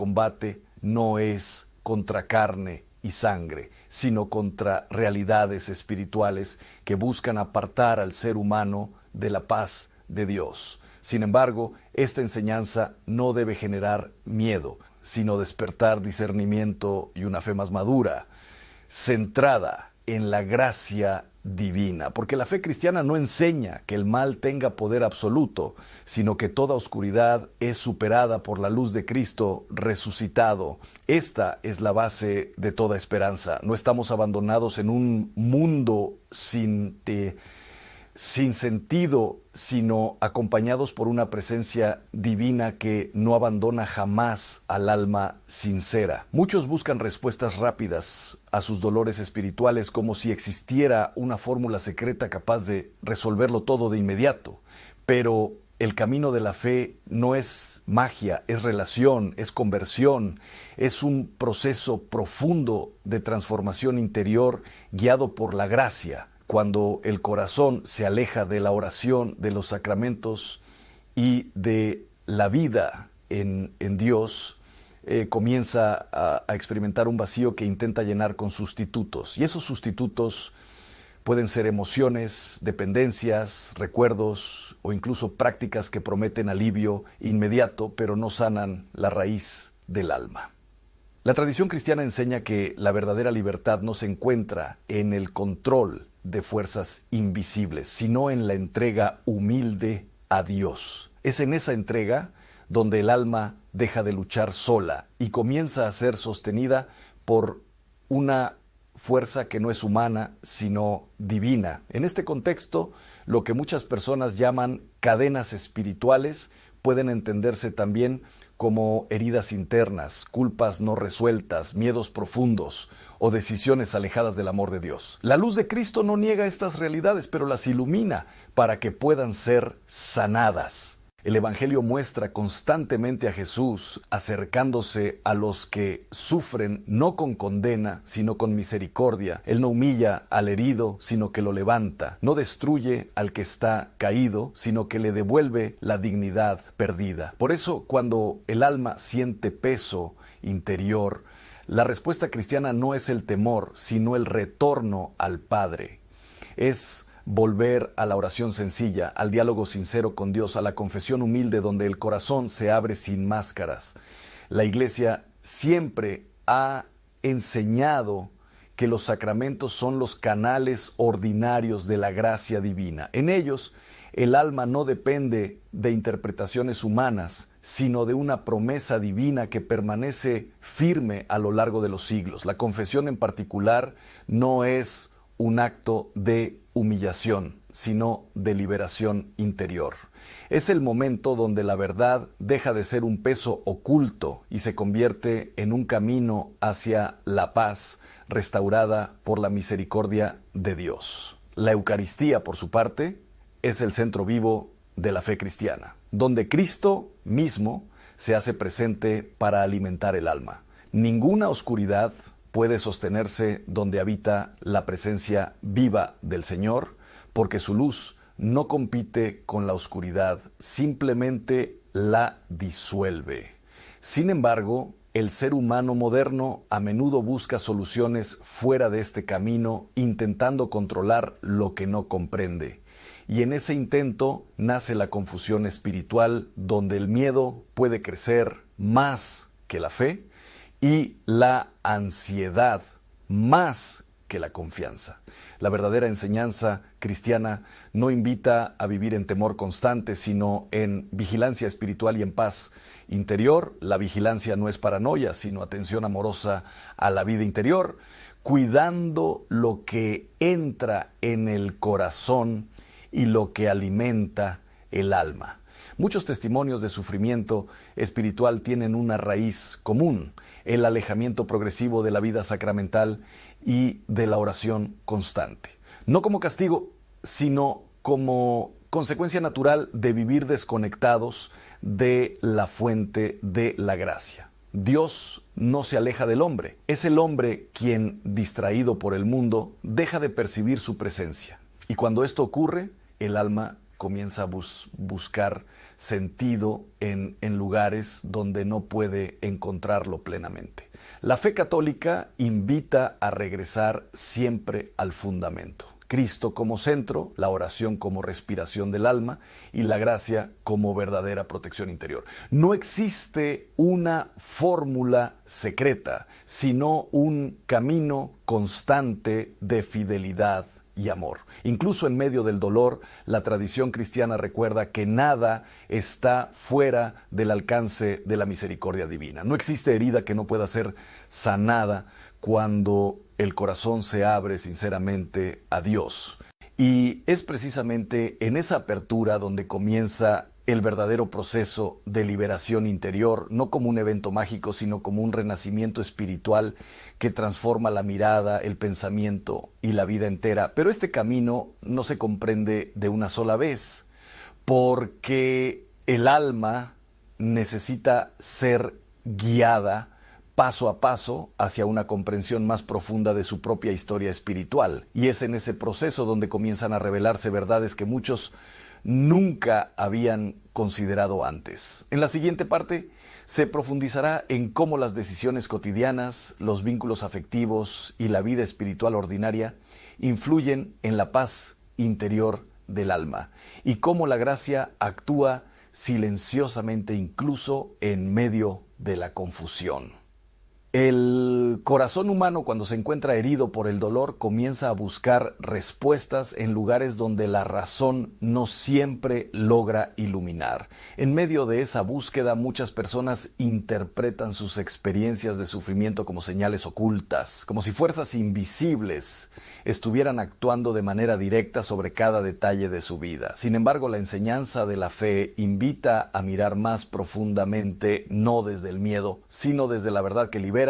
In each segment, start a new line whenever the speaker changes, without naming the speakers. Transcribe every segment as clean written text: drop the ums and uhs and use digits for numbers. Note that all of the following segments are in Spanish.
combate no es contra carne y sangre, sino contra realidades espirituales que buscan apartar al ser humano de la paz de Dios. Sin embargo, esta enseñanza no debe generar miedo, sino despertar discernimiento y una fe más madura, centrada en la gracia divina, porque la fe cristiana no enseña que el mal tenga poder absoluto, sino que toda oscuridad es superada por la luz de Cristo resucitado. Esta es la base de toda esperanza. No estamos abandonados en un mundo sin sentido, sino acompañados por una presencia divina que no abandona jamás al alma sincera. Muchos buscan respuestas rápidas a sus dolores espirituales como si existiera una fórmula secreta capaz de resolverlo todo de inmediato. Pero el camino de la fe no es magia, es relación, es conversión, es un proceso profundo de transformación interior guiado por la gracia. Cuando el corazón se aleja de la oración, de los sacramentos y de la vida en Dios, comienza a experimentar un vacío que intenta llenar con sustitutos. Y esos sustitutos pueden ser emociones, dependencias, recuerdos o incluso prácticas que prometen alivio inmediato, pero no sanan la raíz del alma. La tradición cristiana enseña que la verdadera libertad no se encuentra en el control de fuerzas invisibles, sino en la entrega humilde a Dios. Es en esa entrega donde el alma deja de luchar sola y comienza a ser sostenida por una fuerza que no es humana, sino divina. En este contexto, lo que muchas personas llaman cadenas espirituales pueden entenderse también como heridas internas, culpas no resueltas, miedos profundos o decisiones alejadas del amor de Dios. La luz de Cristo no niega estas realidades, pero las ilumina para que puedan ser sanadas. El Evangelio muestra constantemente a Jesús acercándose a los que sufren no con condena, sino con misericordia. Él no humilla al herido, sino que lo levanta. No destruye al que está caído, sino que le devuelve la dignidad perdida. Por eso, cuando el alma siente peso interior, la respuesta cristiana no es el temor, sino el retorno al Padre. Es volver a la oración sencilla, al diálogo sincero con Dios, a la confesión humilde donde el corazón se abre sin máscaras. La Iglesia siempre ha enseñado que los sacramentos son los canales ordinarios de la gracia divina. En ellos, el alma no depende de interpretaciones humanas, sino de una promesa divina que permanece firme a lo largo de los siglos. La confesión en particular no es un acto de humillación, sino de liberación interior. Es el momento donde la verdad deja de ser un peso oculto y se convierte en un camino hacia la paz restaurada por la misericordia de Dios. La Eucaristía, por su parte, es el centro vivo de la fe cristiana, donde Cristo mismo se hace presente para alimentar el alma. Ninguna oscuridad puede sostenerse donde habita la presencia viva del Señor, porque su luz no compite con la oscuridad, simplemente la disuelve. Sin embargo, el ser humano moderno a menudo busca soluciones fuera de este camino, intentando controlar lo que no comprende. Y en ese intento nace la confusión espiritual, donde el miedo puede crecer más que la fe, y la ansiedad más que la confianza. La verdadera enseñanza cristiana no invita a vivir en temor constante, sino en vigilancia espiritual y en paz interior. La vigilancia no es paranoia, sino atención amorosa a la vida interior, cuidando lo que entra en el corazón y lo que alimenta el alma. Muchos testimonios de sufrimiento espiritual tienen una raíz común: el alejamiento progresivo de la vida sacramental y de la oración constante. No como castigo, sino como consecuencia natural de vivir desconectados de la fuente de la gracia. Dios no se aleja del hombre. Es el hombre quien, distraído por el mundo, deja de percibir su presencia. Y cuando esto ocurre, el alma comienza a buscar sentido en lugares donde no puede encontrarlo plenamente. La fe católica invita a regresar siempre al fundamento. Cristo como centro, la oración como respiración del alma y la gracia como verdadera protección interior. No existe una fórmula secreta, sino un camino constante de fidelidad y amor. Incluso en medio del dolor, la tradición cristiana recuerda que nada está fuera del alcance de la misericordia divina. No existe herida que no pueda ser sanada cuando el corazón se abre sinceramente a Dios. Y es precisamente en esa apertura donde comienza el verdadero proceso de liberación interior, no como un evento mágico, sino como un renacimiento espiritual que transforma la mirada, el pensamiento y la vida entera. Pero este camino no se comprende de una sola vez, porque el alma necesita ser guiada paso a paso hacia una comprensión más profunda de su propia historia espiritual. Y es en ese proceso donde comienzan a revelarse verdades que muchos nunca habían considerado antes. En la siguiente parte se profundizará en cómo las decisiones cotidianas, los vínculos afectivos y la vida espiritual ordinaria influyen en la paz interior del alma y cómo la gracia actúa silenciosamente incluso en medio de la confusión. El corazón humano, cuando se encuentra herido por el dolor, comienza a buscar respuestas en lugares donde la razón no siempre logra iluminar. En medio de esa búsqueda, muchas personas interpretan sus experiencias de sufrimiento como señales ocultas, como si fuerzas invisibles estuvieran actuando de manera directa sobre cada detalle de su vida. Sin embargo, la enseñanza de la fe invita a mirar más profundamente, no desde el miedo, sino desde la verdad que libera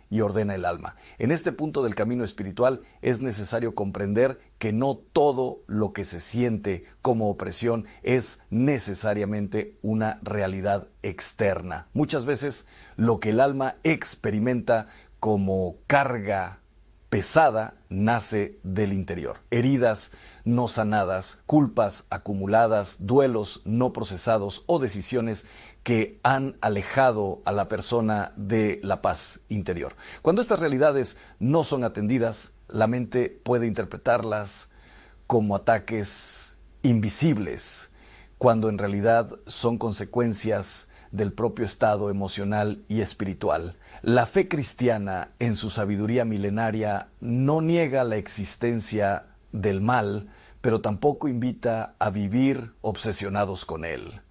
y ordena el alma. En este punto del camino espiritual es necesario comprender que no todo lo que se siente como opresión es necesariamente una realidad externa. Muchas veces lo que el alma experimenta como carga pesada nace del interior. Heridas no sanadas, culpas acumuladas, duelos no procesados o decisiones que han alejado a la persona de la paz interior. Cuando estas realidades no son atendidas, la mente puede interpretarlas como ataques invisibles, cuando en realidad son consecuencias del propio estado emocional y espiritual. La fe cristiana, en su sabiduría milenaria, no niega la existencia del mal, pero tampoco invita a vivir obsesionados con él.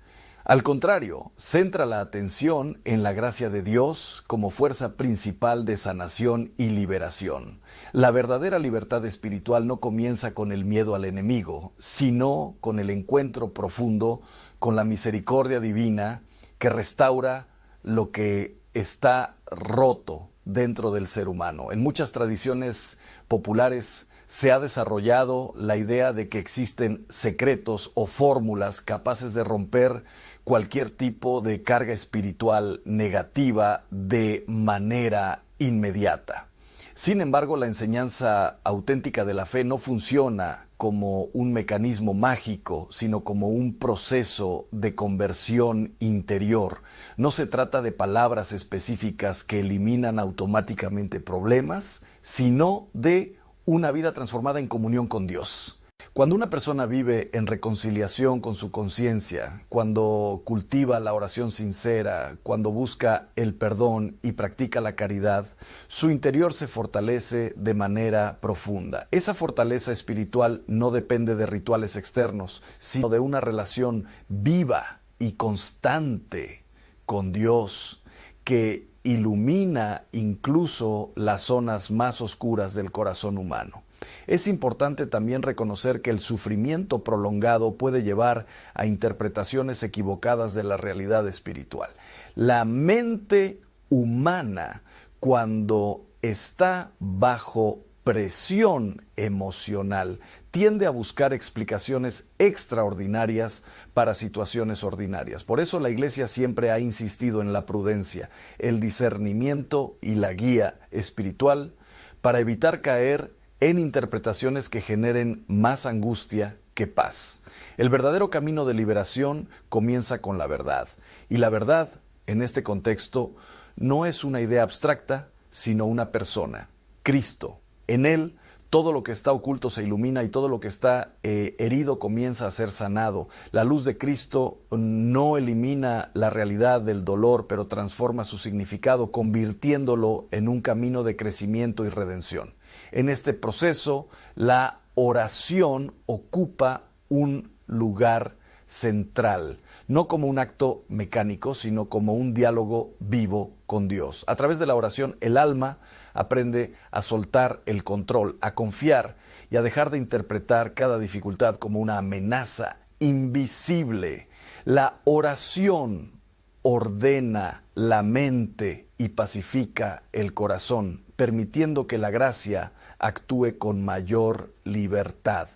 Al contrario, centra la atención en la gracia de Dios como fuerza principal de sanación y liberación. La verdadera libertad espiritual no comienza con el miedo al enemigo, sino con el encuentro profundo con la misericordia divina que restaura lo que está roto dentro del ser humano. En muchas tradiciones populares se ha desarrollado la idea de que existen secretos o fórmulas capaces de romper cualquier tipo de carga espiritual negativa de manera inmediata. Sin embargo, la enseñanza auténtica de la fe no funciona como un mecanismo mágico, sino como un proceso de conversión interior. No se trata de palabras específicas que eliminan automáticamente problemas, sino de una vida transformada en comunión con Dios. Cuando una persona vive en reconciliación con su conciencia, cuando cultiva la oración sincera, cuando busca el perdón y practica la caridad, su interior se fortalece de manera profunda. Esa fortaleza espiritual no depende de rituales externos, sino de una relación viva y constante con Dios que ilumina incluso las zonas más oscuras del corazón humano. Es importante también reconocer que el sufrimiento prolongado puede llevar a interpretaciones equivocadas de la realidad espiritual. La mente humana, cuando está bajo presión emocional, tiende a buscar explicaciones extraordinarias para situaciones ordinarias. Por eso la Iglesia siempre ha insistido en la prudencia, el discernimiento y la guía espiritual para evitar caer en interpretaciones que generen más angustia que paz. El verdadero camino de liberación comienza con la verdad. Y la verdad, en este contexto, no es una idea abstracta, sino una persona, Cristo. En Él, todo lo que está oculto se ilumina y todo lo que está herido comienza a ser sanado. La luz de Cristo no elimina la realidad del dolor, pero transforma su significado, convirtiéndolo en un camino de crecimiento y redención. En este proceso, la oración ocupa un lugar central, no como un acto mecánico, sino como un diálogo vivo con Dios. A través de la oración, el alma aprende a soltar el control, a confiar y a dejar de interpretar cada dificultad como una amenaza invisible. La oración ordena la mente y pacifica el corazón, permitiendo que la gracia actúe con mayor libertad.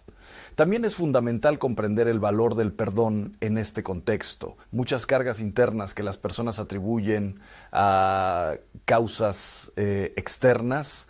También es fundamental comprender el valor del perdón en este contexto. Muchas cargas internas que las personas atribuyen a causas externas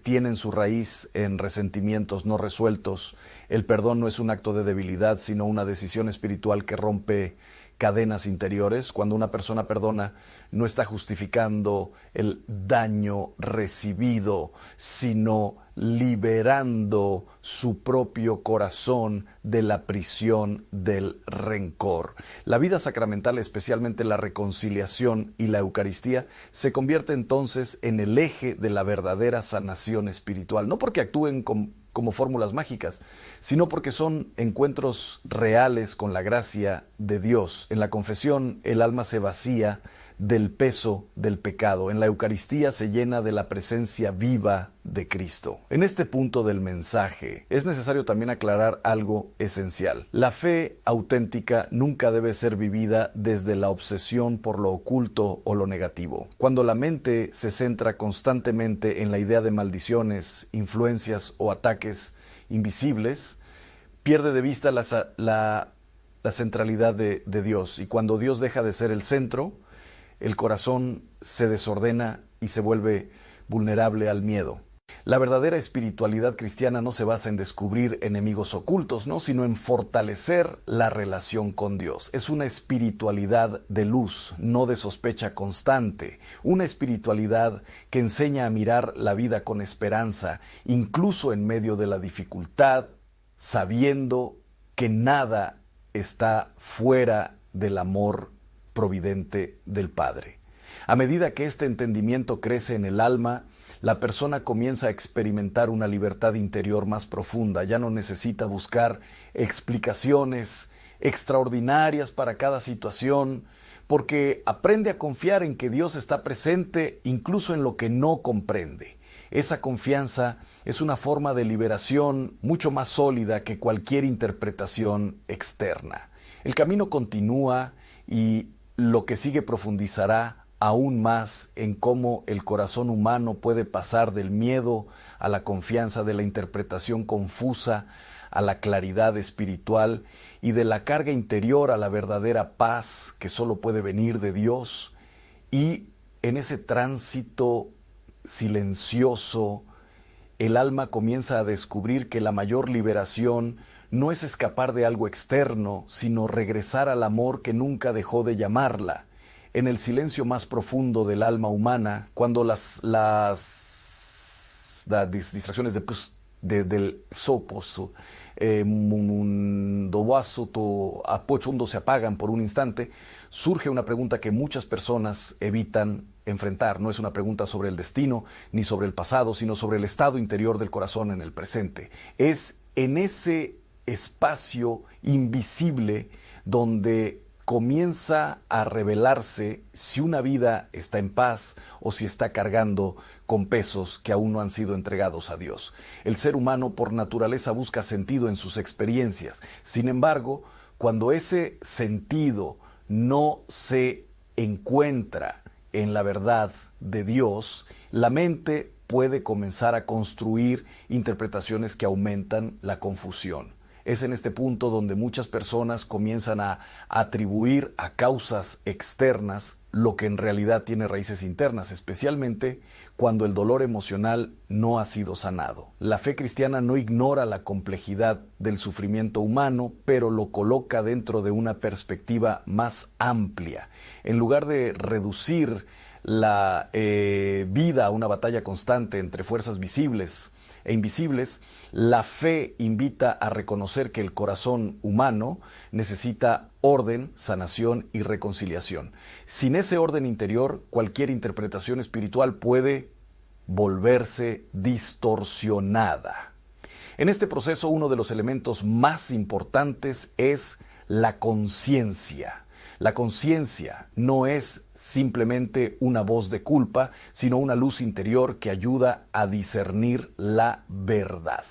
tienen su raíz en resentimientos no resueltos. El perdón no es un acto de debilidad, sino una decisión espiritual que rompe cadenas interiores. Cuando una persona perdona, no está justificando el daño recibido, sino liberando su propio corazón de la prisión del rencor. La vida sacramental, especialmente la reconciliación y la Eucaristía, se convierte entonces en el eje de la verdadera sanación espiritual, no porque actúen como fórmulas mágicas, sino porque son encuentros reales con la gracia de Dios. En la confesión, el alma se vacía del peso del pecado. En la Eucaristía se llena de la presencia viva de Cristo. En este punto del mensaje es necesario también aclarar algo esencial. La fe auténtica nunca debe ser vivida desde la obsesión por lo oculto o lo negativo. Cuando la mente se centra constantemente en la idea de maldiciones, influencias o ataques invisibles, pierde de vista la centralidad de Dios. Y cuando Dios deja de ser el centro, el corazón se desordena y se vuelve vulnerable al miedo. La verdadera espiritualidad cristiana no se basa en descubrir enemigos ocultos, ¿no?, sino en fortalecer la relación con Dios. Es una espiritualidad de luz, no de sospecha constante. Una espiritualidad que enseña a mirar la vida con esperanza, incluso en medio de la dificultad, sabiendo que nada está fuera del amor providente del Padre. A medida que este entendimiento crece en el alma, la persona comienza a experimentar una libertad interior más profunda. Ya no necesita buscar explicaciones extraordinarias para cada situación, porque aprende a confiar en que Dios está presente incluso en lo que no comprende. Esa confianza es una forma de liberación mucho más sólida que cualquier interpretación externa. El camino continúa y lo que sigue profundizará aún más en cómo el corazón humano puede pasar del miedo a la confianza, de la interpretación confusa a la claridad espiritual y de la carga interior a la verdadera paz que solo puede venir de Dios. Y en ese tránsito silencioso, el alma comienza a descubrir que la mayor liberación no es escapar de algo externo, sino regresar al amor que nunca dejó de llamarla. En el silencio más profundo del alma humana, cuando las distracciones del soposo, se apagan por un instante, surge una pregunta que muchas personas evitan enfrentar. No es una pregunta sobre el destino ni sobre el pasado, sino sobre el estado interior del corazón en el presente. Es en ese espacio invisible donde comienza a revelarse si una vida está en paz o si está cargando con pesos que aún no han sido entregados a Dios. El ser humano por naturaleza busca sentido en sus experiencias. Sin embargo, cuando ese sentido no se encuentra en la verdad de Dios, la mente puede comenzar a construir interpretaciones que aumentan la confusión. Es en este punto donde muchas personas comienzan a atribuir a causas externas lo que en realidad tiene raíces internas, especialmente cuando el dolor emocional no ha sido sanado. La fe cristiana no ignora la complejidad del sufrimiento humano, pero lo coloca dentro de una perspectiva más amplia. En lugar de reducir la vida a una batalla constante entre fuerzas visibles e invisibles, la fe invita a reconocer que el corazón humano necesita orden, sanación y reconciliación. Sin ese orden interior, cualquier interpretación espiritual puede volverse distorsionada. En este proceso, uno de los elementos más importantes es la conciencia. La conciencia no es simplemente una voz de culpa, sino una luz interior que ayuda a discernir la verdad.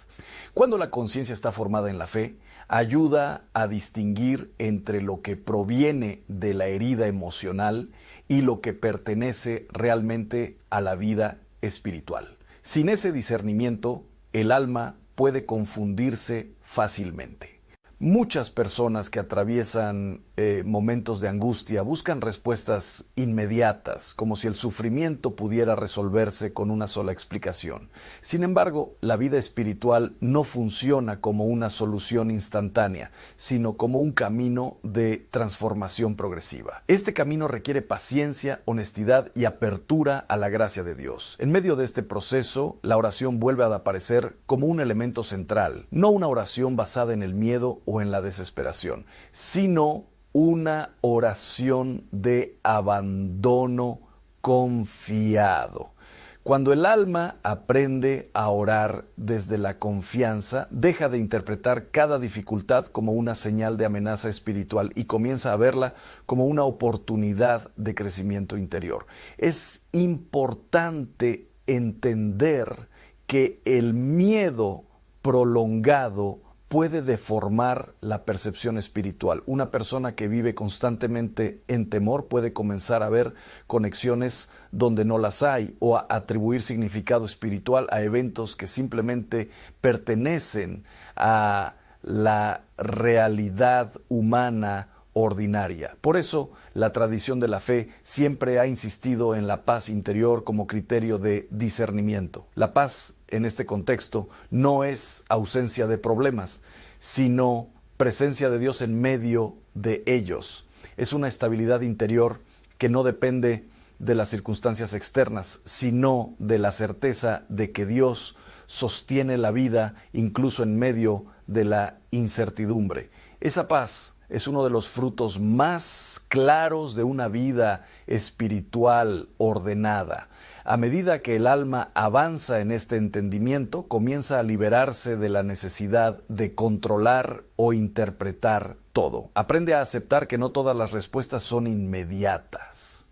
Cuando la conciencia está formada en la fe, ayuda a distinguir entre lo que proviene de la herida emocional y lo que pertenece realmente a la vida espiritual. Sin ese discernimiento, el alma puede confundirse fácilmente. Muchas personas que atraviesan momentos de angustia buscan respuestas inmediatas, como si el sufrimiento pudiera resolverse con una sola explicación. Sin embargo, la vida espiritual no funciona como una solución instantánea, sino como un camino de transformación progresiva. Este camino requiere paciencia, honestidad y apertura a la gracia de Dios. En medio de este proceso, la oración vuelve a aparecer como un elemento central, no una oración basada en el miedo o en la desesperación, sino una oración de abandono confiado. Cuando el alma aprende a orar desde la confianza, deja de interpretar cada dificultad como una señal de amenaza espiritual y comienza a verla como una oportunidad de crecimiento interior. Es importante entender que el miedo prolongado puede deformar la percepción espiritual. Una persona que vive constantemente en temor puede comenzar a ver conexiones donde no las hay o a atribuir significado espiritual a eventos que simplemente pertenecen a la realidad humana ordinaria. Por eso, la tradición de la fe siempre ha insistido en la paz interior como criterio de discernimiento. La paz, en este contexto, no es ausencia de problemas, sino presencia de Dios en medio de ellos. Es una estabilidad interior que no depende de las circunstancias externas, sino de la certeza de que Dios sostiene la vida incluso en medio de la incertidumbre. Esa paz es uno de los frutos más claros de una vida espiritual ordenada. A medida que el alma avanza en este entendimiento, comienza a liberarse de la necesidad de controlar o interpretar todo. Aprende a aceptar que no todas las respuestas son inmediatas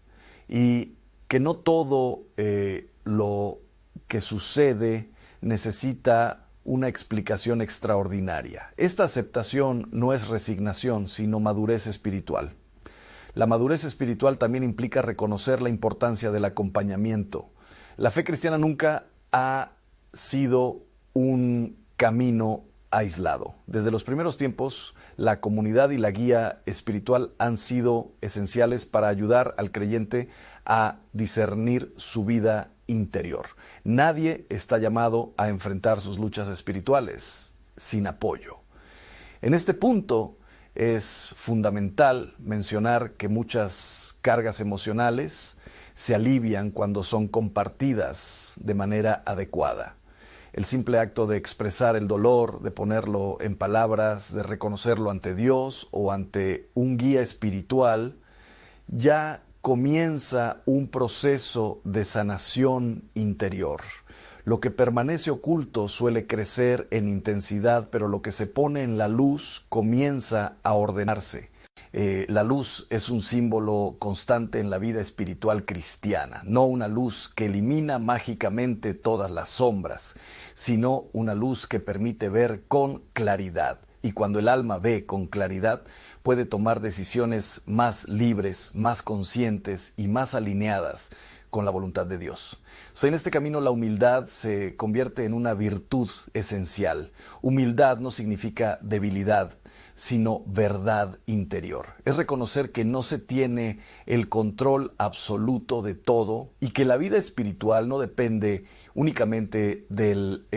y que no todo lo que sucede necesita una explicación extraordinaria. Esta aceptación no es resignación, sino madurez espiritual. La madurez espiritual también implica reconocer la importancia del acompañamiento. La fe cristiana nunca ha sido un camino aislado. Desde los primeros tiempos, la comunidad y la guía espiritual han sido esenciales para ayudar al creyente a discernir su vida interior. Nadie está llamado a enfrentar sus luchas espirituales sin apoyo. En este punto es fundamental mencionar que muchas cargas emocionales se alivian cuando son compartidas de manera adecuada. El simple acto de expresar el dolor, de ponerlo en palabras, de reconocerlo ante Dios o ante un guía espiritual, ya comienza un proceso de sanación interior. Lo que permanece oculto suele crecer en intensidad, pero lo que se pone en la luz comienza a ordenarse. La luz es un símbolo constante en la vida espiritual cristiana, no una luz que elimina mágicamente todas las sombras, sino una luz que permite ver con claridad. Y cuando el alma ve con claridad, puede tomar decisiones más libres, más conscientes y más alineadas con la voluntad de Dios. En este camino la humildad se convierte en una virtud esencial. Humildad no significa debilidad, sino verdad interior. Es reconocer que no se tiene el control absoluto de todo y que la vida espiritual no depende únicamente del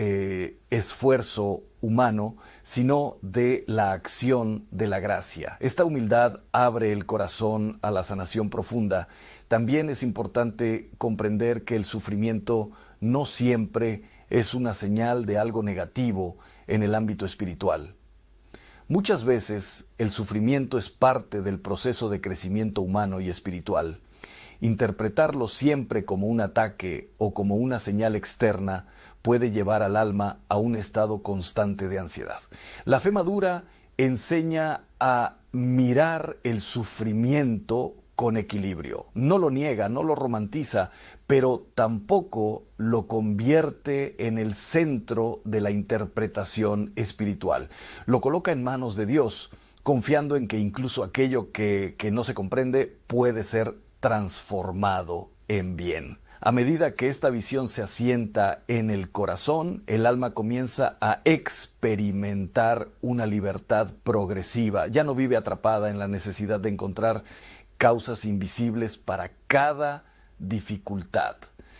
esfuerzo humano, sino de la acción de la gracia. Esta humildad abre el corazón a la sanación profunda. También es importante comprender que el sufrimiento no siempre es una señal de algo negativo en el ámbito espiritual. Muchas veces el sufrimiento es parte del proceso de crecimiento humano y espiritual. Interpretarlo siempre como un ataque o como una señal externa puede llevar al alma a un estado constante de ansiedad. La fe madura enseña a mirar el sufrimiento con equilibrio. No lo niega, no lo romantiza, pero tampoco lo convierte en el centro de la interpretación espiritual. Lo coloca en manos de Dios, confiando en que incluso aquello que no se comprende puede ser transformado en bien. A medida que esta visión se asienta en el corazón, el alma comienza a experimentar una libertad progresiva. Ya no vive atrapada en la necesidad de encontrar causas invisibles para cada dificultad,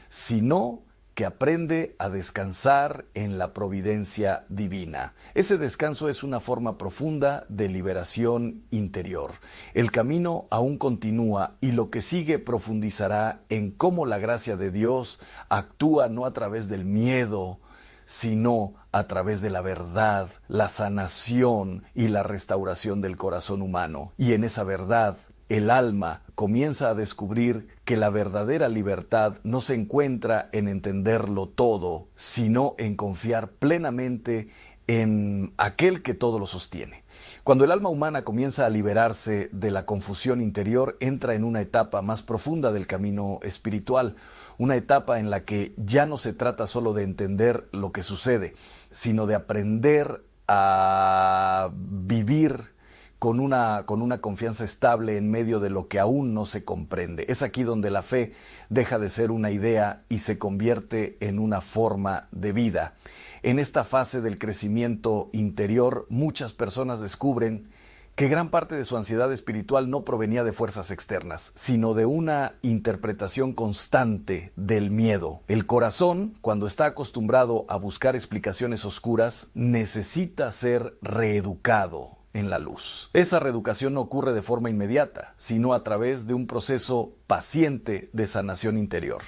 sino que aprende a descansar en la providencia divina. Ese descanso es una forma profunda de liberación interior. El camino aún continúa y lo que sigue profundizará en cómo la gracia de Dios actúa no a través del miedo, sino a través de la verdad, la sanación y la restauración del corazón humano. Y en esa verdad, el alma comienza a descubrir que la verdadera libertad no se encuentra en entenderlo todo, sino en confiar plenamente en aquel que todo lo sostiene. Cuando el alma humana comienza a liberarse de la confusión interior, entra en una etapa más profunda del camino espiritual, una etapa en la que ya no se trata solo de entender lo que sucede, sino de aprender a vivir con una confianza estable en medio de lo que aún no se comprende. Es aquí donde la fe deja de ser una idea y se convierte en una forma de vida. En esta fase del crecimiento interior, muchas personas descubren que gran parte de su ansiedad espiritual no provenía de fuerzas externas, sino de una interpretación constante del miedo. El corazón, cuando está acostumbrado a buscar explicaciones oscuras, necesita ser reeducado en la luz. Esa reeducación no ocurre de forma inmediata, sino a través de un proceso paciente de sanación interior.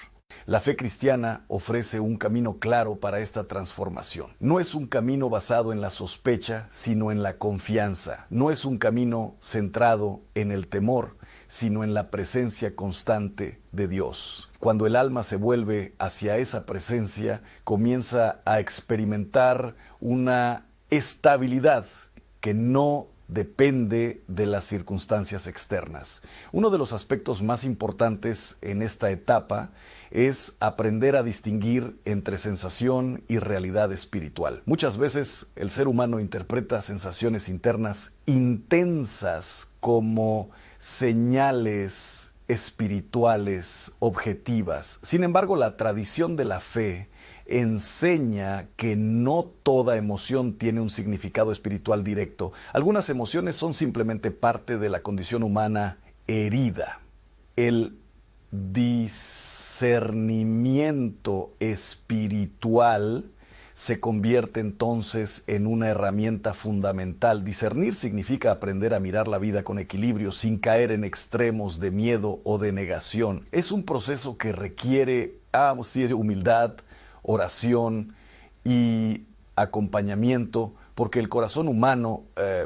La fe cristiana ofrece un camino claro para esta transformación. No es un camino basado en la sospecha, sino en la confianza. No es un camino centrado en el temor, sino en la presencia constante de Dios. Cuando el alma se vuelve hacia esa presencia, comienza a experimentar una estabilidad que no depende de las circunstancias externas. Uno de los aspectos más importantes en esta etapa es aprender a distinguir entre sensación y realidad espiritual. Muchas veces el ser humano interpreta sensaciones internas intensas como señales espirituales objetivas. Sin embargo, la tradición de la fe enseña que no toda emoción tiene un significado espiritual directo. Algunas emociones son simplemente parte de la condición humana herida. El discernimiento espiritual se convierte entonces en una herramienta fundamental. Discernir significa aprender a mirar la vida con equilibrio, sin caer en extremos de miedo o de negación. Es un proceso que requiere humildad, oración y acompañamiento, porque el corazón humano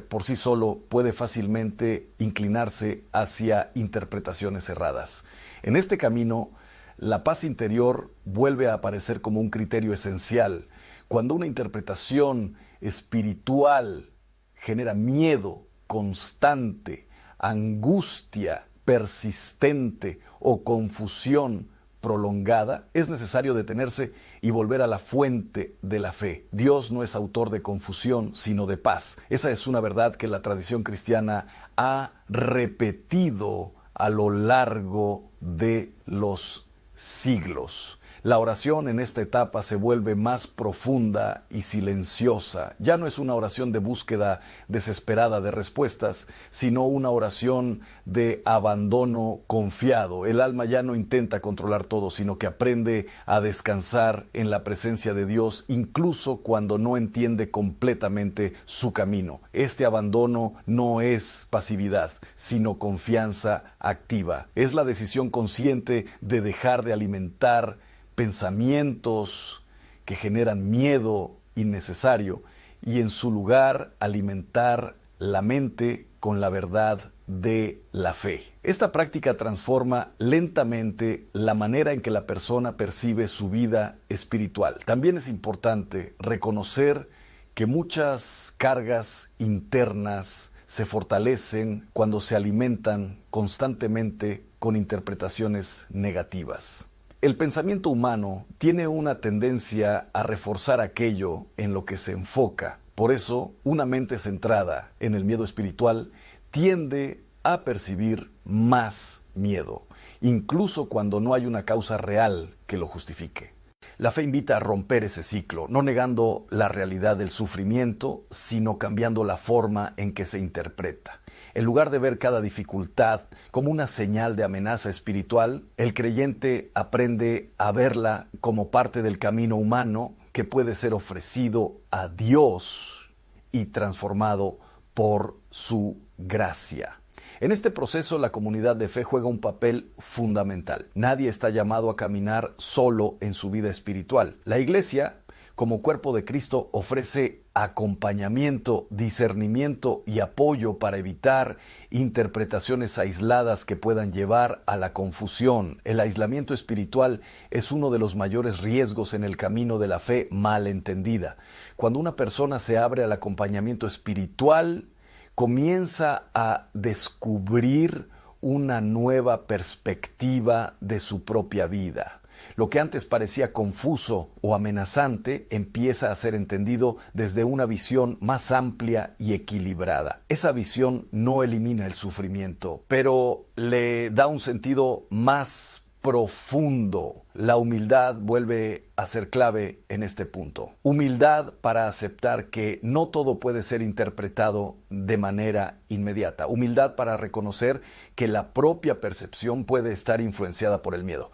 por sí solo puede fácilmente inclinarse hacia interpretaciones erradas. En este camino, la paz interior vuelve a aparecer como un criterio esencial. Cuando una interpretación espiritual genera miedo constante, angustia persistente o confusión prolongada, es necesario detenerse y volver a la fuente de la fe. Dios no es autor de confusión, sino de paz. Esa es una verdad que la tradición cristiana ha repetido a lo largo de los siglos. La oración en esta etapa se vuelve más profunda y silenciosa. Ya no es una oración de búsqueda desesperada de respuestas, sino una oración de abandono confiado. El alma ya no intenta controlar todo, sino que aprende a descansar en la presencia de Dios, incluso cuando no entiende completamente su camino. Este abandono no es pasividad, sino confianza activa. Es la decisión consciente de dejar de alimentar pensamientos que generan miedo innecesario y en su lugar alimentar la mente con la verdad de la fe. Esta práctica transforma lentamente la manera en que la persona percibe su vida espiritual. También es importante reconocer que muchas cargas internas se fortalecen cuando se alimentan constantemente con interpretaciones negativas. El pensamiento humano tiene una tendencia a reforzar aquello en lo que se enfoca. Por eso, una mente centrada en el miedo espiritual tiende a percibir más miedo, incluso cuando no hay una causa real que lo justifique. La fe invita a romper ese ciclo, no negando la realidad del sufrimiento, sino cambiando la forma en que se interpreta. En lugar de ver cada dificultad como una señal de amenaza espiritual, el creyente aprende a verla como parte del camino humano que puede ser ofrecido a Dios y transformado por su gracia. En este proceso, la comunidad de fe juega un papel fundamental. Nadie está llamado a caminar solo en su vida espiritual. La Iglesia, como cuerpo de Cristo, ofrece acompañamiento, discernimiento y apoyo para evitar interpretaciones aisladas que puedan llevar a la confusión. El aislamiento espiritual es uno de los mayores riesgos en el camino de la fe mal entendida. Cuando una persona se abre al acompañamiento espiritual, comienza a descubrir una nueva perspectiva de su propia vida. Lo que antes parecía confuso o amenazante empieza a ser entendido desde una visión más amplia y equilibrada. Esa visión no elimina el sufrimiento, pero le da un sentido más profundo. La humildad vuelve a ser clave en este punto. Humildad para aceptar que no todo puede ser interpretado de manera inmediata. Humildad para reconocer que la propia percepción puede estar influenciada por el miedo.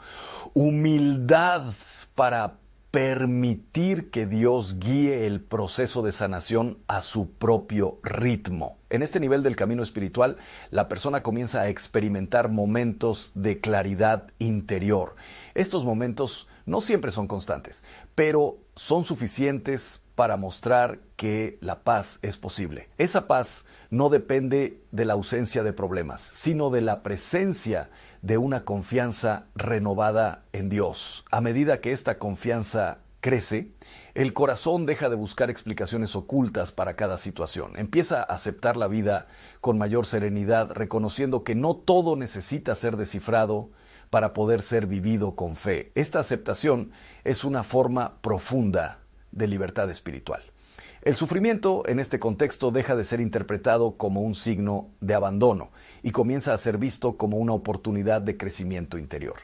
Humildad para permitir que Dios guíe el proceso de sanación a su propio ritmo. En este nivel del camino espiritual, la persona comienza a experimentar momentos de claridad interior. Estos momentos no siempre son constantes, pero son suficientes para mostrar que la paz es posible. Esa paz no depende de la ausencia de problemas, sino de la presencia de una confianza renovada en Dios. A medida que esta confianza crece, el corazón deja de buscar explicaciones ocultas para cada situación. Empieza a aceptar la vida con mayor serenidad, reconociendo que no todo necesita ser descifrado para poder ser vivido con fe. Esta aceptación es una forma profunda de libertad espiritual. El sufrimiento en este contexto deja de ser interpretado como un signo de abandono y comienza a ser visto como una oportunidad de crecimiento interior.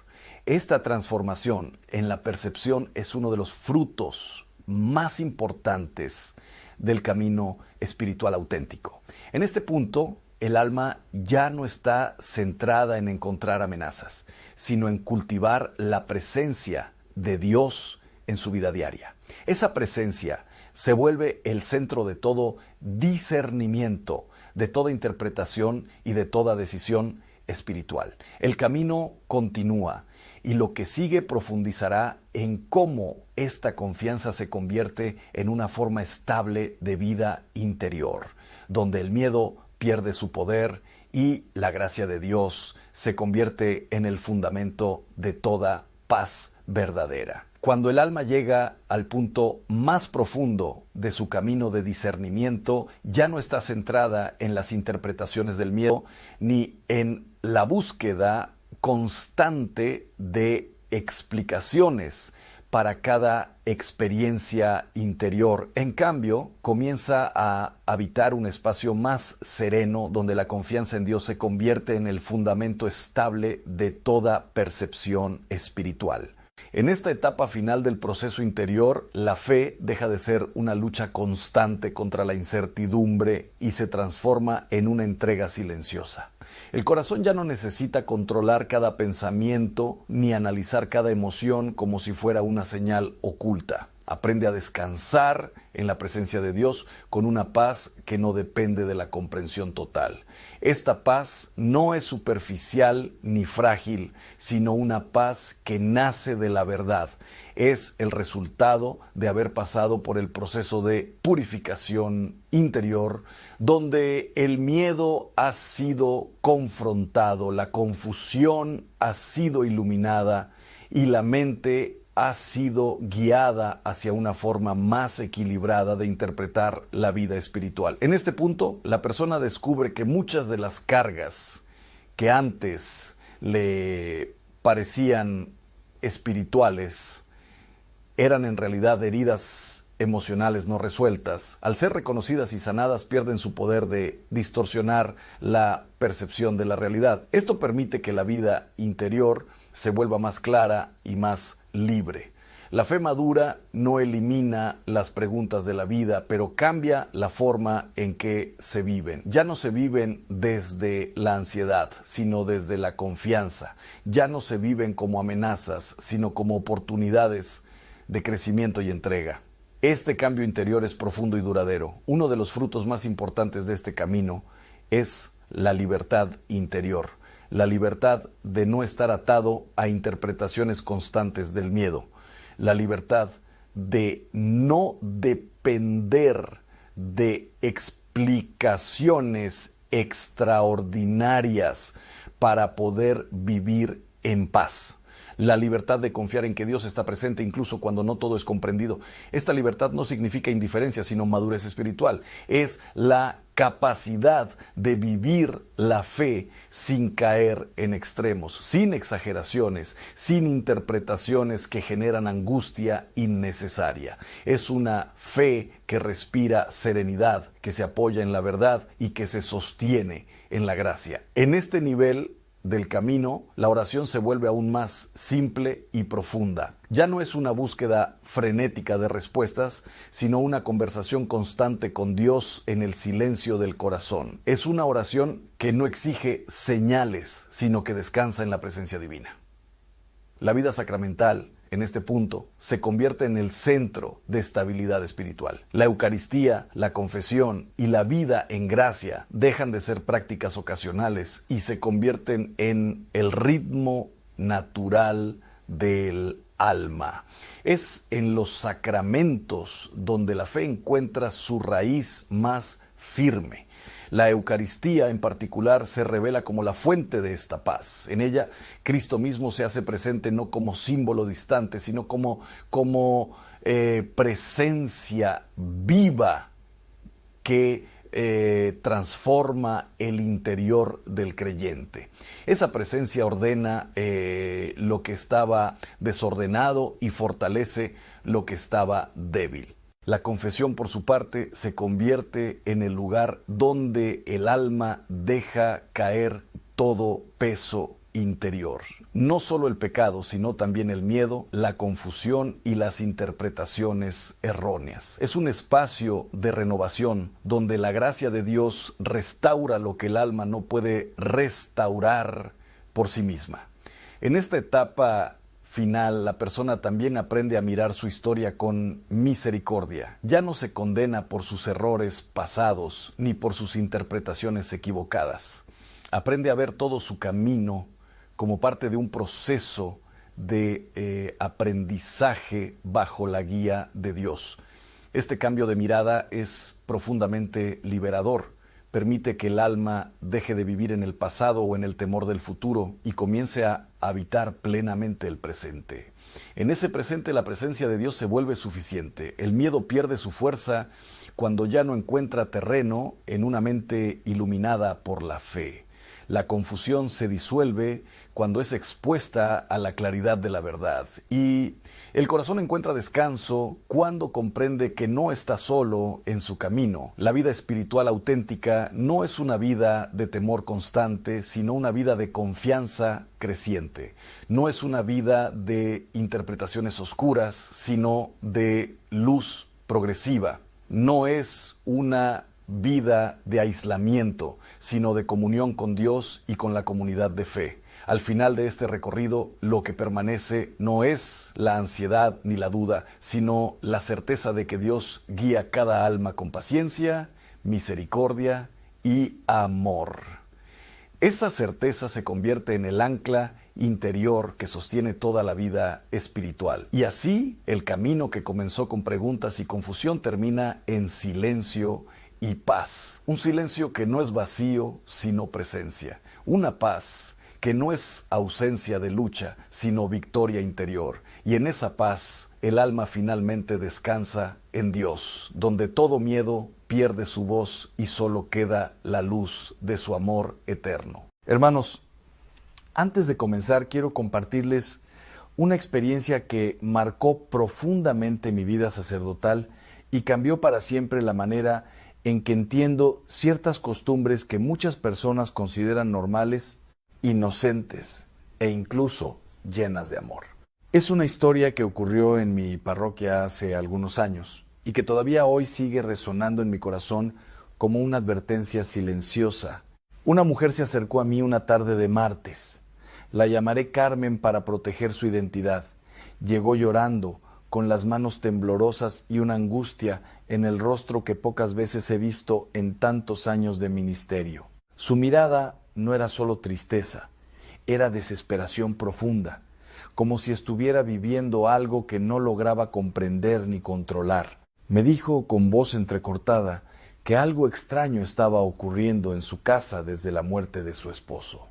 Esta transformación en la percepción es uno de los frutos más importantes del camino espiritual auténtico. En este punto, el alma ya no está centrada en encontrar amenazas, sino en cultivar la presencia de Dios en su vida diaria. Esa presencia se vuelve el centro de todo discernimiento, de toda interpretación y de toda decisión espiritual. El camino continúa y lo que sigue profundizará en cómo esta confianza se convierte en una forma estable de vida interior, donde el miedo pierde su poder y la gracia de Dios se convierte en el fundamento de toda paz verdadera. Cuando el alma llega al punto más profundo de su camino de discernimiento, ya no está centrada en las interpretaciones del miedo ni en la búsqueda constante de explicaciones para cada experiencia interior. En cambio, comienza a habitar un espacio más sereno donde la confianza en Dios se convierte en el fundamento estable de toda percepción espiritual. En esta etapa final del proceso interior, la fe deja de ser una lucha constante contra la incertidumbre y se transforma en una entrega silenciosa. El corazón ya no necesita controlar cada pensamiento ni analizar cada emoción como si fuera una señal oculta. Aprende a descansar en la presencia de Dios con una paz que no depende de la comprensión total. Esta paz no es superficial ni frágil, sino una paz que nace de la verdad. Es el resultado de haber pasado por el proceso de purificación interior, donde el miedo ha sido confrontado, la confusión ha sido iluminada y la mente ha sido guiada hacia una forma más equilibrada de interpretar la vida espiritual. En este punto, la persona descubre que muchas de las cargas que antes le parecían espirituales eran en realidad heridas emocionales no resueltas. Al ser reconocidas y sanadas, pierden su poder de distorsionar la percepción de la realidad. Esto permite que la vida interior se vuelva más clara y más libre. La fe madura no elimina las preguntas de la vida, pero cambia la forma en que se viven. Ya no se viven desde la ansiedad, sino desde la confianza. Ya no se viven como amenazas, sino como oportunidades de crecimiento y entrega. Este cambio interior es profundo y duradero. Uno de los frutos más importantes de este camino es la libertad interior. La libertad de no estar atado a interpretaciones constantes del miedo. La libertad de no depender de explicaciones extraordinarias para poder vivir en paz. La libertad de confiar en que Dios está presente incluso cuando no todo es comprendido. Esta libertad no significa indiferencia, sino madurez espiritual. Es la capacidad de vivir la fe sin caer en extremos, sin exageraciones, sin interpretaciones que generan angustia innecesaria. Es una fe que respira serenidad, que se apoya en la verdad y que se sostiene en la gracia. En este nivel del camino, la oración se vuelve aún más simple y profunda. Ya no es una búsqueda frenética de respuestas, sino una conversación constante con Dios en el silencio del corazón. Es una oración que no exige señales, sino que descansa en la presencia divina. La vida sacramental, en este punto, se convierte en el centro de estabilidad espiritual. La Eucaristía, la confesión y la vida en gracia dejan de ser prácticas ocasionales y se convierten en el ritmo natural del alma. Es en los sacramentos donde la fe encuentra su raíz más firme. La Eucaristía en particular se revela como la fuente de esta paz. En ella, Cristo mismo se hace presente no como símbolo distante, sino como presencia viva que transforma el interior del creyente. Esa presencia ordena lo que estaba desordenado y fortalece lo que estaba débil. La confesión, por su parte, se convierte en el lugar donde el alma deja caer todo peso interior. No solo el pecado, sino también el miedo, la confusión y las interpretaciones erróneas. Es un espacio de renovación donde la gracia de Dios restaura lo que el alma no puede restaurar por sí misma. En esta etapa final, la persona también aprende a mirar su historia con misericordia. Ya no se condena por sus errores pasados ni por sus interpretaciones equivocadas. Aprende a ver todo su camino como parte de un proceso de aprendizaje bajo la guía de Dios. Este cambio de mirada es profundamente liberador. Permite que el alma deje de vivir en el pasado o en el temor del futuro y comience a habitar plenamente el presente. En ese presente la presencia de Dios se vuelve suficiente. El miedo pierde su fuerza cuando ya no encuentra terreno en una mente iluminada por la fe. La confusión se disuelve cuando es expuesta a la claridad de la verdad. Y el corazón encuentra descanso cuando comprende que no está solo en su camino. La vida espiritual auténtica no es una vida de temor constante, sino una vida de confianza creciente. No es una vida de interpretaciones oscuras, sino de luz progresiva. No es una vida de aislamiento, sino de comunión con Dios y con la comunidad de fe. Al final de este recorrido, lo que permanece no es la ansiedad ni la duda, sino la certeza de que Dios guía cada alma con paciencia, misericordia y amor. Esa certeza se convierte en el ancla interior que sostiene toda la vida espiritual. Y así, el camino que comenzó con preguntas y confusión termina en silencio y paz. Un silencio que no es vacío, sino presencia. Una paz que no es ausencia de lucha, sino victoria interior. Y en esa paz, el alma finalmente descansa en Dios, donde todo miedo pierde su voz y solo queda la luz de su amor eterno. Hermanos, antes de comenzar, quiero compartirles una experiencia que marcó profundamente mi vida sacerdotal y cambió para siempre la manera en que entiendo ciertas costumbres que muchas personas consideran normales, inocentes e incluso llenas de amor. Es una historia que ocurrió en mi parroquia hace algunos años y que todavía hoy sigue resonando en mi corazón como una advertencia silenciosa. Una mujer se acercó a mí una tarde de martes. La llamaré Carmen para proteger su identidad. Llegó llorando, con las manos temblorosas y una angustia en el rostro que pocas veces he visto en tantos años de ministerio. Su mirada no era solo tristeza, era desesperación profunda, como si estuviera viviendo algo que no lograba comprender ni controlar. Me dijo con voz entrecortada que algo extraño estaba ocurriendo en su casa desde la muerte de su esposo.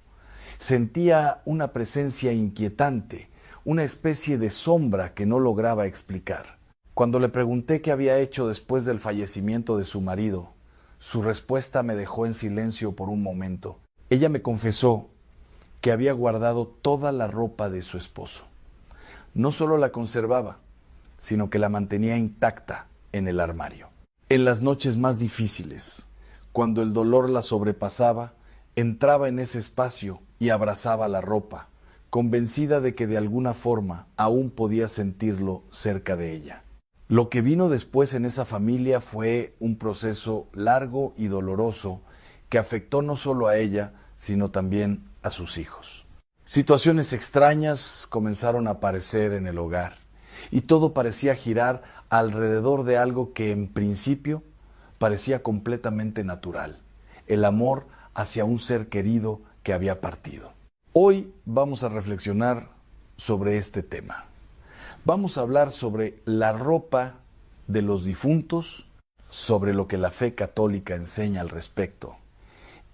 Sentía una presencia inquietante, una especie de sombra que no lograba explicar. Cuando le pregunté qué había hecho después del fallecimiento de su marido, su respuesta me dejó en silencio por un momento. Ella me confesó que había guardado toda la ropa de su esposo. No solo la conservaba, sino que la mantenía intacta en el armario. En las noches más difíciles, cuando el dolor la sobrepasaba, entraba en ese espacio y abrazaba la ropa, convencida de que de alguna forma aún podía sentirlo cerca de ella. Lo que vino después en esa familia fue un proceso largo y doloroso que afectó no solo a ella, sino también a sus hijos. Situaciones extrañas comenzaron a aparecer en el hogar y todo parecía girar alrededor de algo que en principio parecía completamente natural: el amor hacia un ser querido que había partido. Hoy vamos a reflexionar sobre este tema. Vamos a hablar sobre la ropa de los difuntos, sobre lo que la fe católica enseña al respecto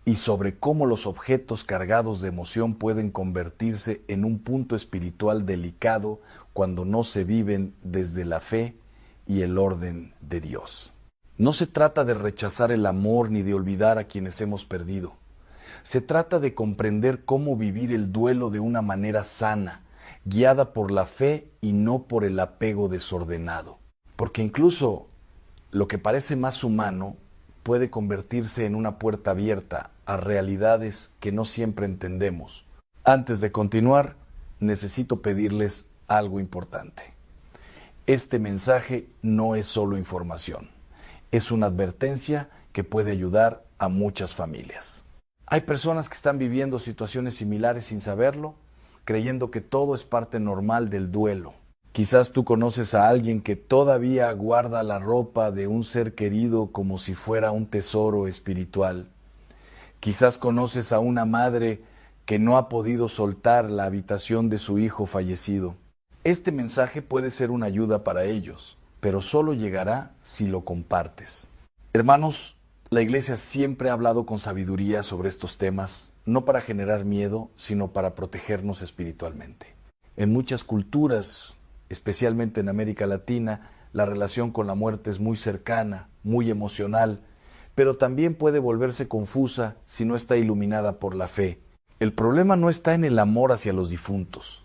y sobre cómo los objetos cargados de emoción pueden convertirse en un punto espiritual delicado cuando no se viven desde la fe y el orden de Dios. No se trata de rechazar el amor ni de olvidar a quienes hemos perdido. Se trata de comprender cómo vivir el duelo de una manera sana, guiada por la fe y no por el apego desordenado. Porque incluso lo que parece más humano puede convertirse en una puerta abierta a realidades que no siempre entendemos. Antes de continuar, necesito pedirles algo importante. Este mensaje no es solo información, es una advertencia que puede ayudar a muchas familias. Hay personas que están viviendo situaciones similares sin saberlo, creyendo que todo es parte normal del duelo. Quizás tú conoces a alguien que todavía guarda la ropa de un ser querido como si fuera un tesoro espiritual. Quizás conoces a una madre que no ha podido soltar la habitación de su hijo fallecido. Este mensaje puede ser una ayuda para ellos, pero solo llegará si lo compartes. Hermanos, la Iglesia siempre ha hablado con sabiduría sobre estos temas, no para generar miedo, sino para protegernos espiritualmente. En muchas culturas, especialmente en América Latina, la relación con la muerte es muy cercana, muy emocional, pero también puede volverse confusa si no está iluminada por la fe. El problema no está en el amor hacia los difuntos.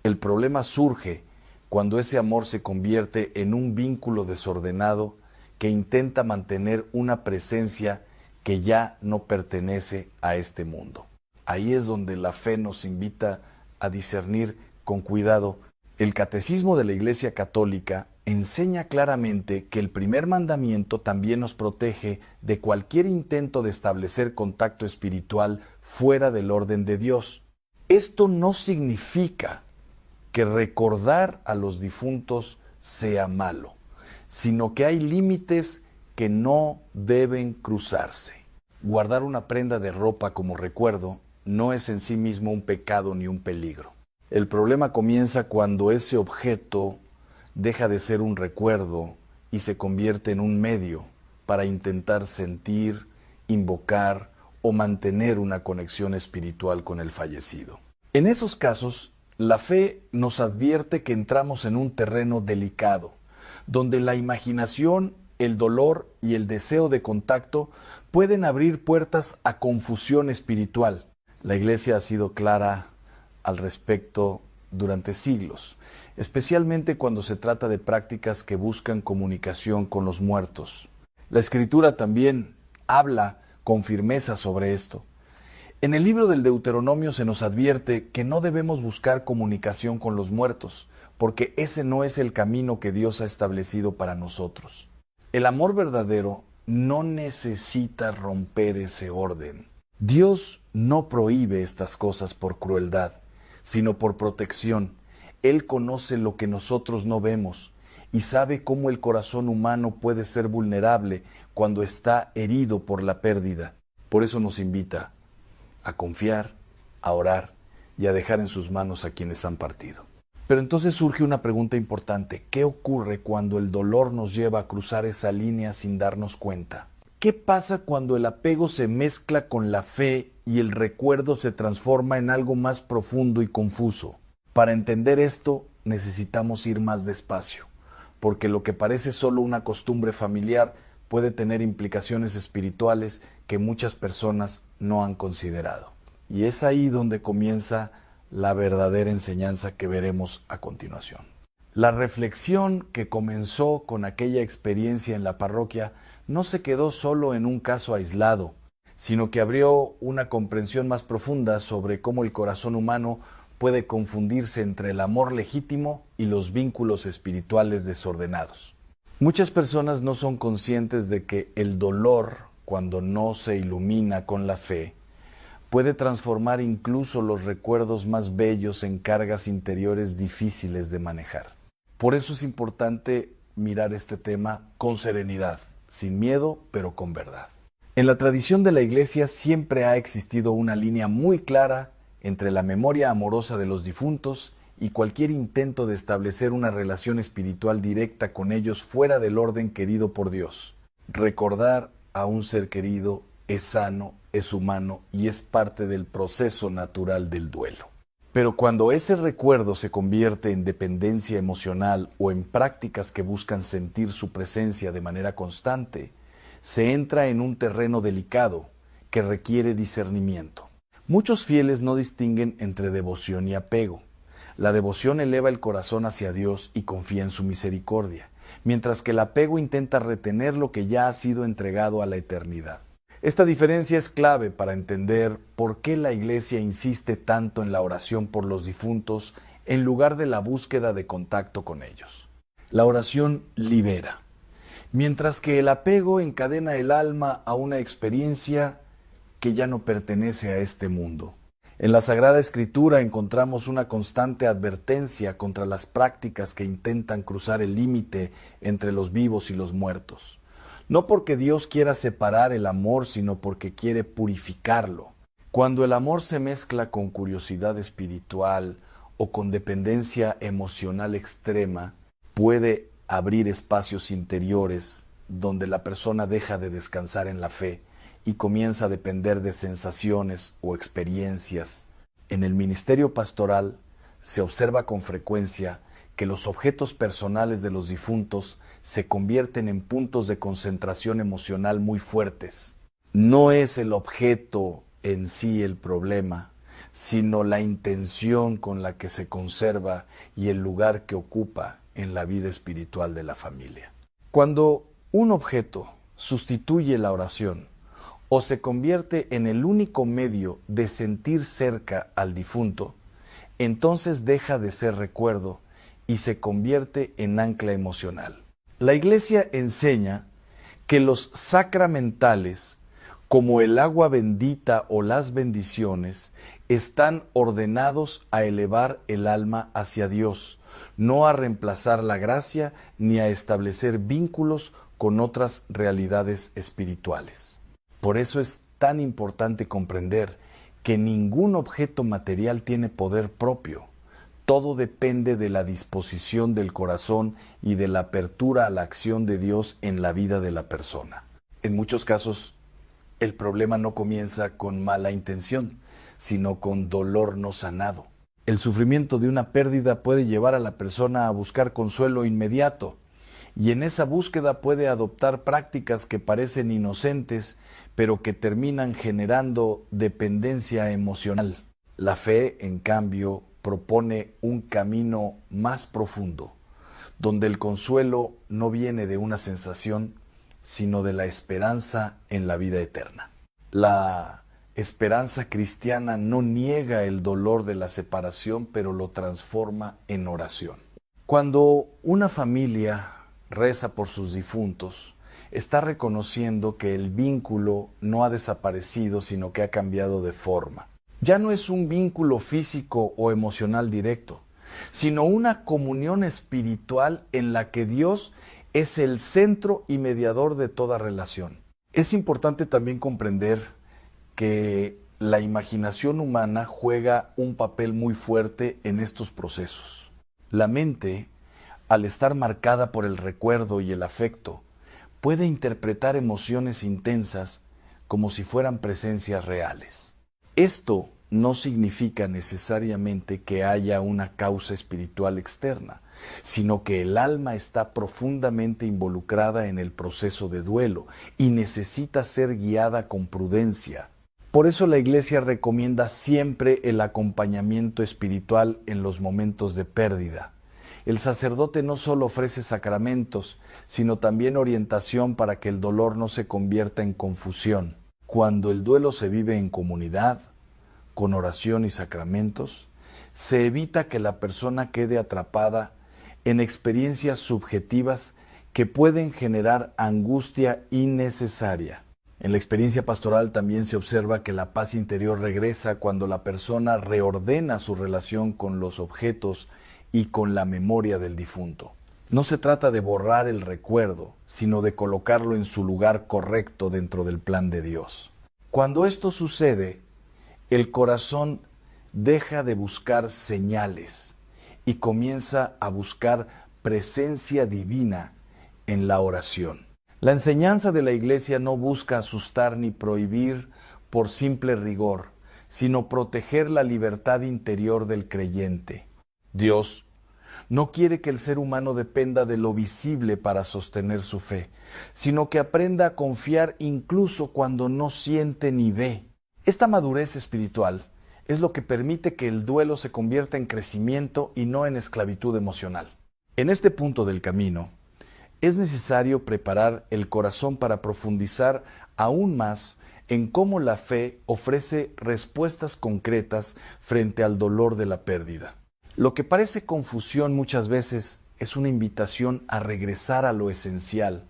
El problema surge cuando ese amor se convierte en un vínculo desordenado que intenta mantener una presencia que ya no pertenece a este mundo. Ahí es donde la fe nos invita a discernir con cuidado. El Catecismo de la Iglesia Católica enseña claramente que el primer mandamiento también nos protege de cualquier intento de establecer contacto espiritual fuera del orden de Dios. Esto no significa que recordar a los difuntos sea malo, sino que hay límites que no deben cruzarse. Guardar una prenda de ropa como recuerdo no es en sí mismo un pecado ni un peligro. El problema comienza cuando ese objeto deja de ser un recuerdo y se convierte en un medio para intentar sentir, invocar o mantener una conexión espiritual con el fallecido. En esos casos, la fe nos advierte que entramos en un terreno delicado, donde la imaginación, el dolor y el deseo de contacto pueden abrir puertas a confusión espiritual. La Iglesia ha sido clara al respecto durante siglos, especialmente cuando se trata de prácticas que buscan comunicación con los muertos. La Escritura también habla con firmeza sobre esto. En el libro del Deuteronomio se nos advierte que no debemos buscar comunicación con los muertos, porque ese no es el camino que Dios ha establecido para nosotros. El amor verdadero no necesita romper ese orden. Dios no prohíbe estas cosas por crueldad, sino por protección. Él conoce lo que nosotros no vemos y sabe cómo el corazón humano puede ser vulnerable cuando está herido por la pérdida. Por eso nos invita a confiar, a orar y a dejar en sus manos a quienes han partido. Pero entonces surge una pregunta importante. ¿Qué ocurre cuando el dolor nos lleva a cruzar esa línea sin darnos cuenta? ¿Qué pasa cuando el apego se mezcla con la fe y el recuerdo se transforma en algo más profundo y confuso? Para entender esto necesitamos ir más despacio, porque lo que parece solo una costumbre familiar puede tener implicaciones espirituales que muchas personas no han considerado. Y es ahí donde comienza la verdadera enseñanza que veremos a continuación. La reflexión que comenzó con aquella experiencia en la parroquia no se quedó solo en un caso aislado, sino que abrió una comprensión más profunda sobre cómo el corazón humano puede confundirse entre el amor legítimo y los vínculos espirituales desordenados. Muchas personas no son conscientes de que el dolor, cuando no se ilumina con la fe, puede transformar incluso los recuerdos más bellos en cargas interiores difíciles de manejar. Por eso es importante mirar este tema con serenidad, sin miedo, pero con verdad. En la tradición de la Iglesia siempre ha existido una línea muy clara entre la memoria amorosa de los difuntos y cualquier intento de establecer una relación espiritual directa con ellos fuera del orden querido por Dios. Recordar a un ser querido es sano, es humano y es parte del proceso natural del duelo. Pero cuando ese recuerdo se convierte en dependencia emocional o en prácticas que buscan sentir su presencia de manera constante, se entra en un terreno delicado que requiere discernimiento. Muchos fieles no distinguen entre devoción y apego. La devoción eleva el corazón hacia Dios y confía en su misericordia, mientras que el apego intenta retener lo que ya ha sido entregado a la eternidad. Esta diferencia es clave para entender por qué la Iglesia insiste tanto en la oración por los difuntos en lugar de la búsqueda de contacto con ellos. La oración libera, mientras que el apego encadena el alma a una experiencia que ya no pertenece a este mundo. En la Sagrada Escritura encontramos una constante advertencia contra las prácticas que intentan cruzar el límite entre los vivos y los muertos. No porque Dios quiera separar el amor, sino porque quiere purificarlo. Cuando el amor se mezcla con curiosidad espiritual o con dependencia emocional extrema, puede abrir espacios interiores donde la persona deja de descansar en la fe y comienza a depender de sensaciones o experiencias. En el ministerio pastoral se observa con frecuencia que los objetos personales de los difuntos se convierten en puntos de concentración emocional muy fuertes. No es el objeto en sí el problema, sino la intención con la que se conserva y el lugar que ocupa en la vida espiritual de la familia. Cuando un objeto sustituye la oración o se convierte en el único medio de sentir cerca al difunto, entonces deja de ser recuerdo y se convierte en ancla emocional. La Iglesia enseña que los sacramentales, como el agua bendita o las bendiciones, están ordenados a elevar el alma hacia Dios, no a reemplazar la gracia ni a establecer vínculos con otras realidades espirituales. Por eso es tan importante comprender que ningún objeto material tiene poder propio. Todo depende de la disposición del corazón y de la apertura a la acción de Dios en la vida de la persona. En muchos casos, el problema no comienza con mala intención, sino con dolor no sanado. El sufrimiento de una pérdida puede llevar a la persona a buscar consuelo inmediato, y en esa búsqueda puede adoptar prácticas que parecen inocentes, pero que terminan generando dependencia emocional. La fe, en cambio, propone un camino más profundo, donde el consuelo no viene de una sensación, sino de la esperanza en la vida eterna. La esperanza cristiana no niega el dolor de la separación, pero lo transforma en oración. Cuando una familia reza por sus difuntos, está reconociendo que el vínculo no ha desaparecido, sino que ha cambiado de forma. Ya no es un vínculo físico o emocional directo, sino una comunión espiritual en la que Dios es el centro y mediador de toda relación. Es importante también comprender que la imaginación humana juega un papel muy fuerte en estos procesos. La mente, al estar marcada por el recuerdo y el afecto, puede interpretar emociones intensas como si fueran presencias reales. Esto no significa necesariamente que haya una causa espiritual externa, sino que el alma está profundamente involucrada en el proceso de duelo y necesita ser guiada con prudencia. Por eso la Iglesia recomienda siempre el acompañamiento espiritual en los momentos de pérdida. El sacerdote no solo ofrece sacramentos, sino también orientación para que el dolor no se convierta en confusión. Cuando el duelo se vive en comunidad, con oración y sacramentos, se evita que la persona quede atrapada en experiencias subjetivas que pueden generar angustia innecesaria. En la experiencia pastoral también se observa que la paz interior regresa cuando la persona reordena su relación con los objetos y con la memoria del difunto. No se trata de borrar el recuerdo, sino de colocarlo en su lugar correcto dentro del plan de Dios. Cuando esto sucede, el corazón deja de buscar señales y comienza a buscar presencia divina en la oración. La enseñanza de la Iglesia no busca asustar ni prohibir por simple rigor, sino proteger la libertad interior del creyente. Dios no quiere que el ser humano dependa de lo visible para sostener su fe, sino que aprenda a confiar incluso cuando no siente ni ve. Esta madurez espiritual es lo que permite que el duelo se convierta en crecimiento y no en esclavitud emocional. En este punto del camino, es necesario preparar el corazón para profundizar aún más en cómo la fe ofrece respuestas concretas frente al dolor de la pérdida. Lo que parece confusión muchas veces es una invitación a regresar a lo esencial,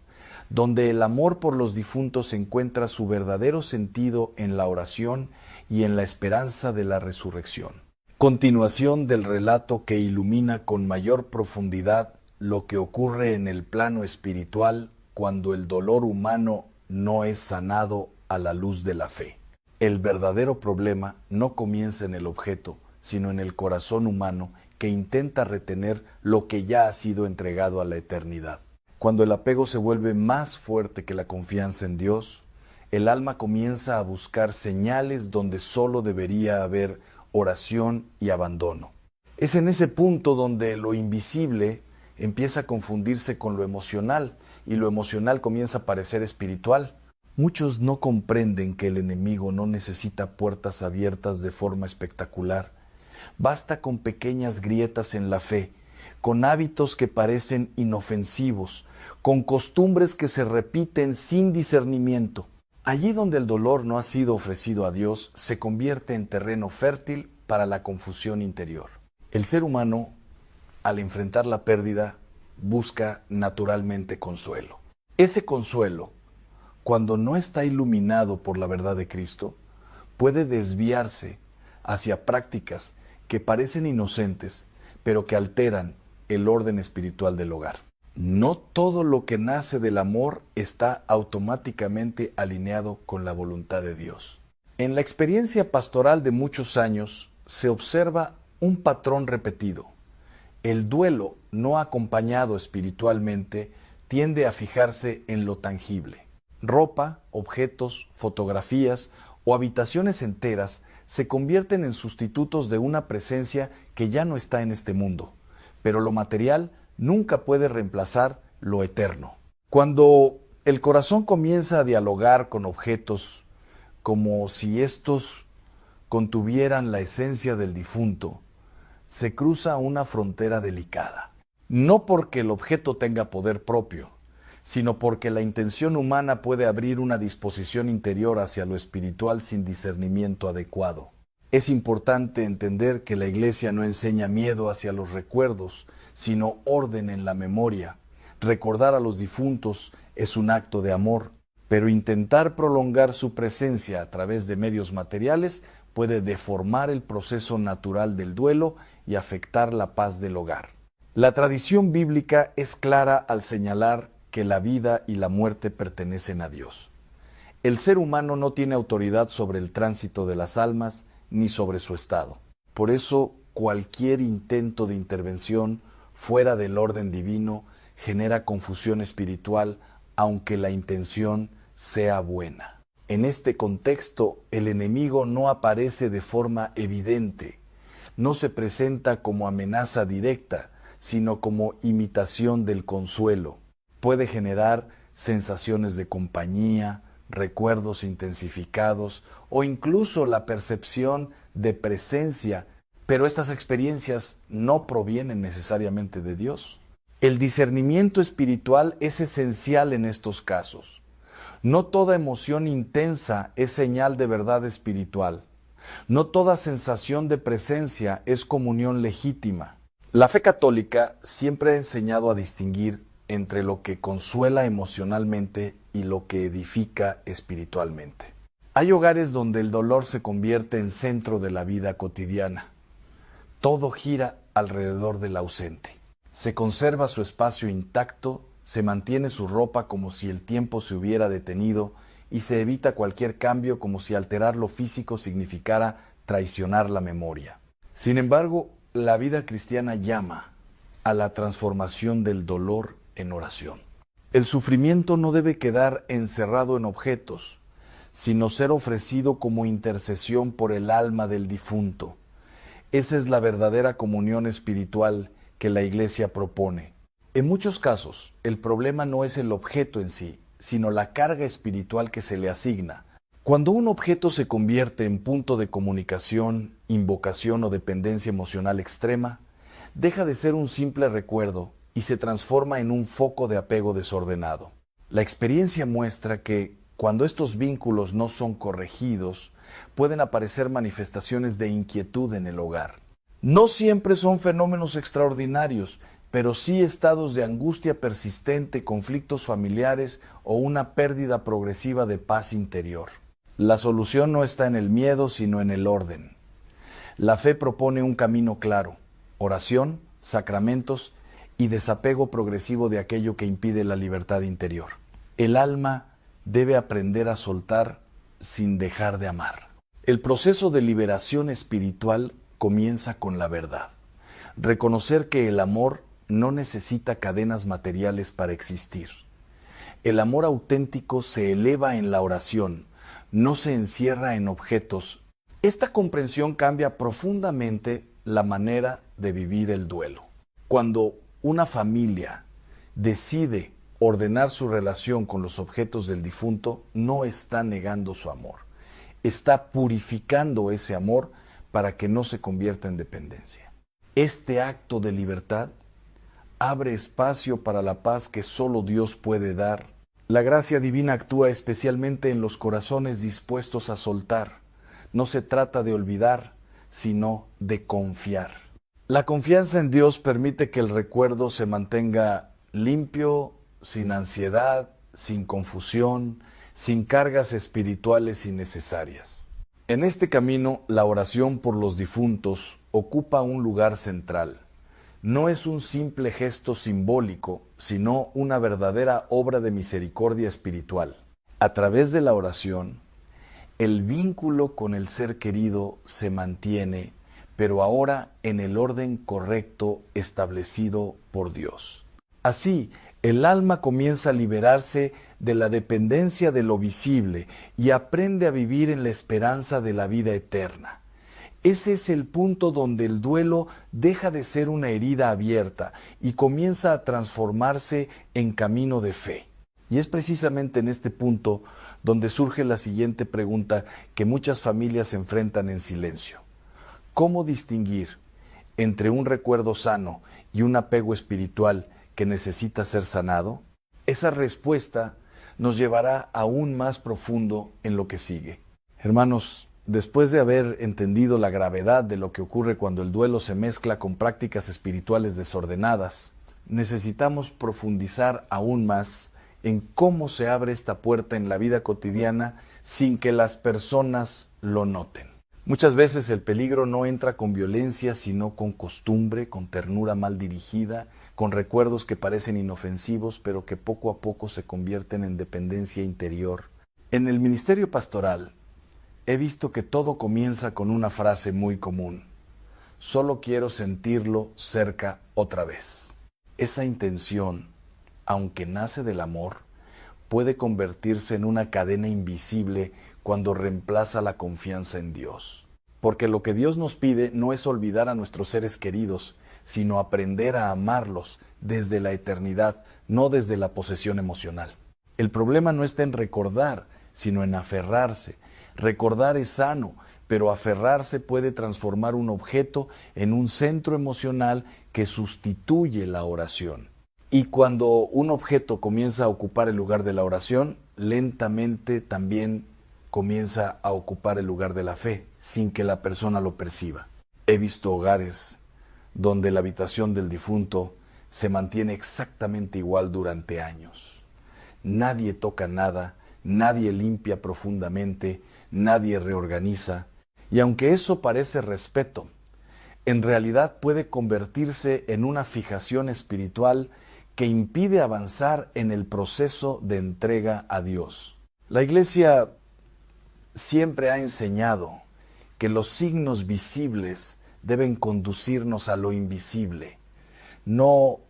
donde el amor por los difuntos encuentra su verdadero sentido en la oración y en la esperanza de la resurrección. Continuación del relato que ilumina con mayor profundidad lo que ocurre en el plano espiritual cuando el dolor humano no es sanado a la luz de la fe. El verdadero problema no comienza en el objeto, sino en el corazón humano que intenta retener lo que ya ha sido entregado a la eternidad. Cuando el apego se vuelve más fuerte que la confianza en Dios, el alma comienza a buscar señales donde solo debería haber oración y abandono. Es en ese punto donde lo invisible empieza a confundirse con lo emocional y lo emocional comienza a parecer espiritual. Muchos no comprenden que el enemigo no necesita puertas abiertas de forma espectacular. Basta con pequeñas grietas en la fe, con hábitos que parecen inofensivos, con costumbres que se repiten sin discernimiento. Allí donde el dolor no ha sido ofrecido a Dios, se convierte en terreno fértil para la confusión interior. El ser humano, al enfrentar la pérdida, busca naturalmente consuelo. Ese consuelo, cuando no está iluminado por la verdad de Cristo, puede desviarse hacia prácticas que parecen inocentes, pero que alteran el orden espiritual del hogar. No todo lo que nace del amor está automáticamente alineado con la voluntad de Dios. En la experiencia pastoral de muchos años se observa un patrón repetido. El duelo no acompañado espiritualmente tiende a fijarse en lo tangible. Ropa, objetos, fotografías o habitaciones enteras se convierten en sustitutos de una presencia que ya no está en este mundo, pero lo material nunca puede reemplazar lo eterno. Cuando el corazón comienza a dialogar con objetos como si estos contuvieran la esencia del difunto, se cruza una frontera delicada. No porque el objeto tenga poder propio, sino porque la intención humana puede abrir una disposición interior hacia lo espiritual sin discernimiento adecuado. Es importante entender que la Iglesia no enseña miedo hacia los recuerdos, sino orden en la memoria. Recordar a los difuntos es un acto de amor, pero intentar prolongar su presencia a través de medios materiales puede deformar el proceso natural del duelo y afectar la paz del hogar. La tradición bíblica es clara al señalar que la vida y la muerte pertenecen a Dios. El ser humano no tiene autoridad sobre el tránsito de las almas ni sobre su estado. Por eso, cualquier intento de intervención fuera del orden divino genera confusión espiritual, aunque la intención sea buena. En este contexto, el enemigo no aparece de forma evidente, no se presenta como amenaza directa, sino como imitación del consuelo. Puede generar sensaciones de compañía, recuerdos intensificados o incluso la percepción de presencia, pero estas experiencias no provienen necesariamente de Dios. El discernimiento espiritual es esencial en estos casos. No toda emoción intensa es señal de verdad espiritual. No toda sensación de presencia es comunión legítima. La fe católica siempre ha enseñado a distinguir entre lo que consuela emocionalmente y lo que edifica espiritualmente. Hay hogares donde el dolor se convierte en centro de la vida cotidiana. Todo gira alrededor del ausente. Se conserva su espacio intacto, se mantiene su ropa como si el tiempo se hubiera detenido y se evita cualquier cambio como si alterar lo físico significara traicionar la memoria. Sin embargo, la vida cristiana llama a la transformación del dolor en oración. El sufrimiento no debe quedar encerrado en objetos, sino ser ofrecido como intercesión por el alma del difunto. Esa es la verdadera comunión espiritual que la Iglesia propone. En muchos casos, el problema no es el objeto en sí, sino la carga espiritual que se le asigna. Cuando un objeto se convierte en punto de comunicación, invocación o dependencia emocional extrema, deja de ser un simple recuerdo y se transforma en un foco de apego desordenado. La experiencia muestra que, cuando estos vínculos no son corregidos, pueden aparecer manifestaciones de inquietud en el hogar. No siempre son fenómenos extraordinarios, pero sí estados de angustia persistente, conflictos familiares o una pérdida progresiva de paz interior. La solución no está en el miedo, sino en el orden. La fe propone un camino claro: oración, sacramentos y desapego progresivo de aquello que impide la libertad interior. El alma debe aprender a soltar sin dejar de amar. El proceso de liberación espiritual comienza con la verdad. Reconocer que el amor no necesita cadenas materiales para existir. El amor auténtico se eleva en la oración, no se encierra en objetos. Esta comprensión cambia profundamente la manera de vivir el duelo. Cuando una familia decide ordenar su relación con los objetos del difunto, no está negando su amor, está purificando ese amor para que no se convierta en dependencia. Este acto de libertad abre espacio para la paz que solo Dios puede dar. La gracia divina actúa especialmente en los corazones dispuestos a soltar. No se trata de olvidar, sino de confiar. La confianza en Dios permite que el recuerdo se mantenga limpio, sin ansiedad, sin confusión, sin cargas espirituales innecesarias. En este camino, la oración por los difuntos ocupa un lugar central. No es un simple gesto simbólico, sino una verdadera obra de misericordia espiritual. A través de la oración, el vínculo con el ser querido se mantiene, pero ahora en el orden correcto establecido por Dios. Así, el alma comienza a liberarse de la dependencia de lo visible y aprende a vivir en la esperanza de la vida eterna. Ese es el punto donde el duelo deja de ser una herida abierta y comienza a transformarse en camino de fe. Y es precisamente en este punto donde surge la siguiente pregunta que muchas familias enfrentan en silencio. ¿Cómo distinguir entre un recuerdo sano y un apego espiritual que necesita ser sanado? Esa respuesta nos llevará aún más profundo en lo que sigue. Hermanos, después de haber entendido la gravedad de lo que ocurre cuando el duelo se mezcla con prácticas espirituales desordenadas, necesitamos profundizar aún más en cómo se abre esta puerta en la vida cotidiana sin que las personas lo noten. Muchas veces el peligro no entra con violencia, sino con costumbre, con ternura mal dirigida, con recuerdos que parecen inofensivos, pero que poco a poco se convierten en dependencia interior. En el ministerio pastoral, he visto que todo comienza con una frase muy común: solo quiero sentirlo cerca otra vez. Esa intención, aunque nace del amor, puede convertirse en una cadena invisible cuando reemplaza la confianza en Dios. Porque lo que Dios nos pide no es olvidar a nuestros seres queridos, sino aprender a amarlos desde la eternidad, no desde la posesión emocional. El problema no está en recordar, sino en aferrarse. Recordar es sano, pero aferrarse puede transformar un objeto en un centro emocional que sustituye la oración. Y cuando un objeto comienza a ocupar el lugar de la oración, lentamente también comienza a ocupar el lugar de la fe, sin que la persona lo perciba. He visto hogares donde la habitación del difunto se mantiene exactamente igual durante años. Nadie toca nada, nadie limpia profundamente, nadie reorganiza. Y aunque eso parece respeto, en realidad puede convertirse en una fijación espiritual que impide avanzar en el proceso de entrega a Dios. La Iglesia siempre ha enseñado que los signos visibles deben conducirnos a lo invisible, no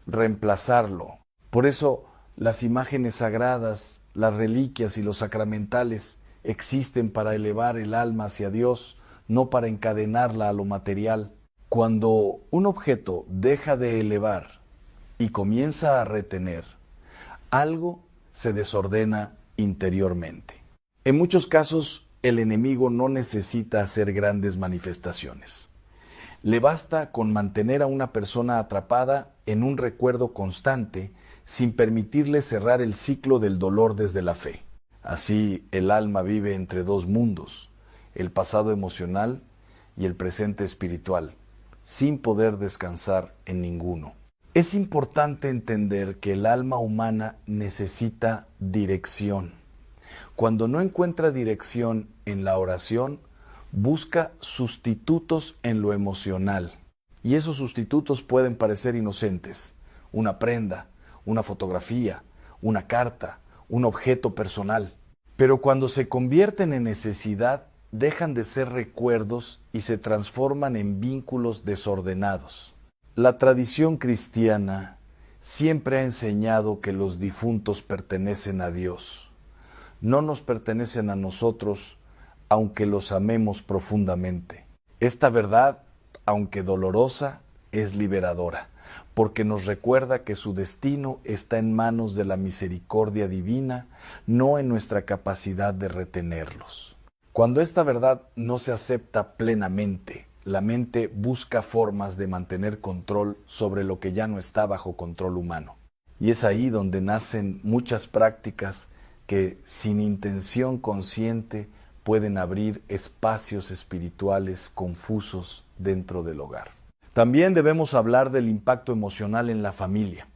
reemplazarlo. Por eso las imágenes sagradas, las reliquias y los sacramentales existen para elevar el alma hacia Dios, no para encadenarla a lo material. Cuando un objeto deja de elevar y comienza a retener, algo se desordena interiormente. En muchos casos, el enemigo no necesita hacer grandes manifestaciones. Le basta con mantener a una persona atrapada en un recuerdo constante sin permitirle cerrar el ciclo del dolor desde la fe. Así, el alma vive entre dos mundos, el pasado emocional y el presente espiritual, sin poder descansar en ninguno. Es importante entender que el alma humana necesita dirección. Cuando no encuentra dirección en la oración, busca sustitutos en lo emocional. Y esos sustitutos pueden parecer inocentes: una prenda, una fotografía, una carta, un objeto personal. Pero cuando se convierten en necesidad, dejan de ser recuerdos y se transforman en vínculos desordenados. La tradición cristiana siempre ha enseñado que los difuntos pertenecen a Dios. No nos pertenecen a nosotros, aunque los amemos profundamente. Esta verdad aunque dolorosa, es liberadora, porque nos recuerda que su destino está en manos de la misericordia divina, no en nuestra capacidad de retenerlos. Cuando esta verdad no se acepta plenamente, la mente busca formas de mantener control sobre lo que ya no está bajo control humano. Y es ahí donde nacen muchas prácticas que, sin intención consciente, pueden abrir espacios espirituales confusos dentro del hogar. También debemos hablar del impacto emocional en la familia.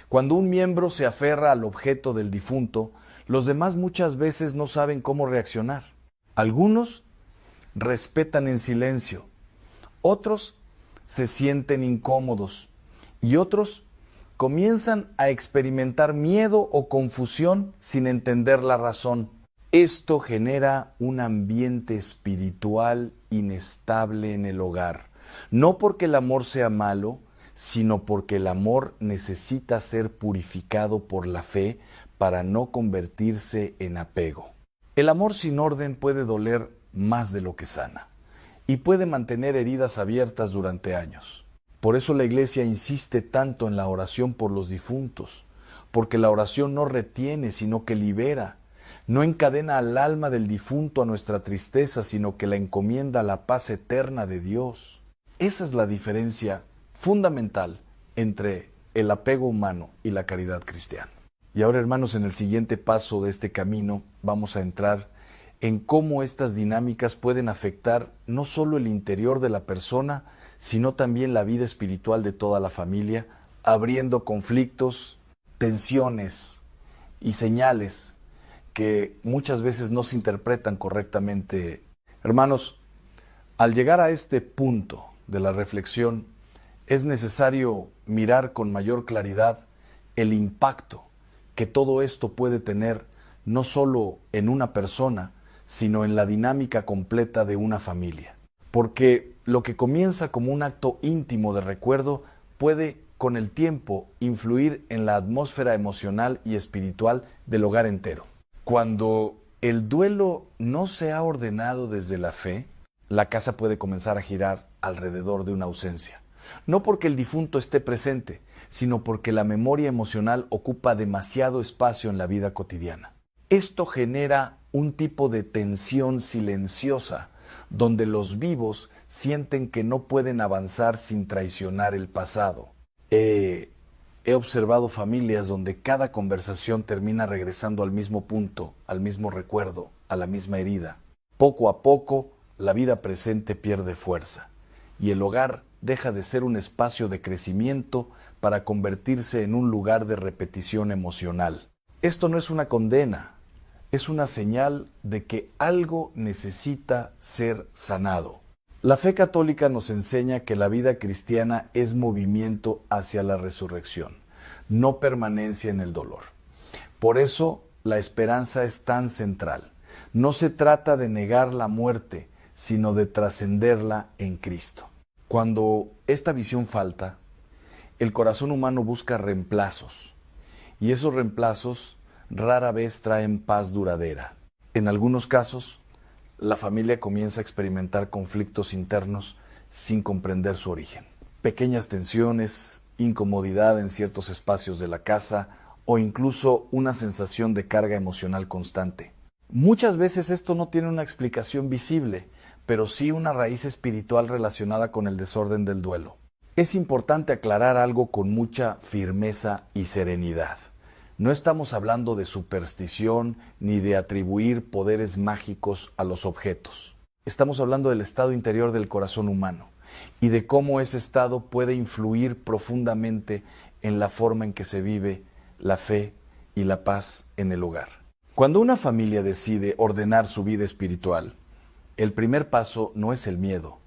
Cuando un miembro se aferra al objeto del difunto, los demás muchas veces no saben cómo reaccionar. Algunos respetan en silencio, otros se sienten incómodos y otros comienzan a experimentar miedo o confusión sin entender la razón. Esto genera un ambiente espiritual inestable en el hogar, no porque el amor sea malo, sino porque el amor necesita ser purificado por la fe para no convertirse en apego. El amor sin orden puede doler más de lo que sana y puede mantener heridas abiertas durante años. Por eso la Iglesia insiste tanto en la oración por los difuntos, porque la oración no retiene, sino que libera. No encadena al alma del difunto a nuestra tristeza, sino que la encomienda a la paz eterna de Dios. Esa es la diferencia fundamental entre el apego humano y la caridad cristiana. Y ahora, hermanos, en el siguiente paso de este camino vamos a entrar en cómo estas dinámicas pueden afectar no solo el interior de la persona, sino también la vida espiritual de toda la familia, abriendo conflictos, tensiones y señales que muchas veces no se interpretan correctamente. Hermanos, al llegar a este punto de la reflexión, es necesario mirar con mayor claridad el impacto que todo esto puede tener no solo en una persona, sino en la dinámica completa de una familia. Porque lo que comienza como un acto íntimo de recuerdo puede, con el tiempo, influir en la atmósfera emocional y espiritual del hogar entero. Cuando el duelo no se ha ordenado desde la fe, la casa puede comenzar a girar alrededor de una ausencia. No porque el difunto esté presente, sino porque la memoria emocional ocupa demasiado espacio en la vida cotidiana. Esto genera un tipo de tensión silenciosa, donde los vivos sienten que no pueden avanzar sin traicionar el pasado. He observado familias donde cada conversación termina regresando al mismo punto, al mismo recuerdo, a la misma herida. Poco a poco, la vida presente pierde fuerza y el hogar deja de ser un espacio de crecimiento para convertirse en un lugar de repetición emocional. Esto no es una condena, es una señal de que algo necesita ser sanado. La fe católica nos enseña que la vida cristiana es movimiento hacia la resurrección, no permanencia en el dolor. Por eso la esperanza es tan central. No se trata de negar la muerte, sino de trascenderla en Cristo. Cuando esta visión falta, el corazón humano busca reemplazos, y esos reemplazos rara vez traen paz duradera. En algunos casos, la familia comienza a experimentar conflictos internos sin comprender su origen. Pequeñas tensiones, incomodidad en ciertos espacios de la casa o incluso una sensación de carga emocional constante. Muchas veces esto no tiene una explicación visible, pero sí una raíz espiritual relacionada con el desorden del duelo. Es importante aclarar algo con mucha firmeza y serenidad. No estamos hablando de superstición ni de atribuir poderes mágicos a los objetos. Estamos hablando del estado interior del corazón humano y de cómo ese estado puede influir profundamente en la forma en que se vive la fe y la paz en el hogar. Cuando una familia decide ordenar su vida espiritual, el primer paso no es el miedo,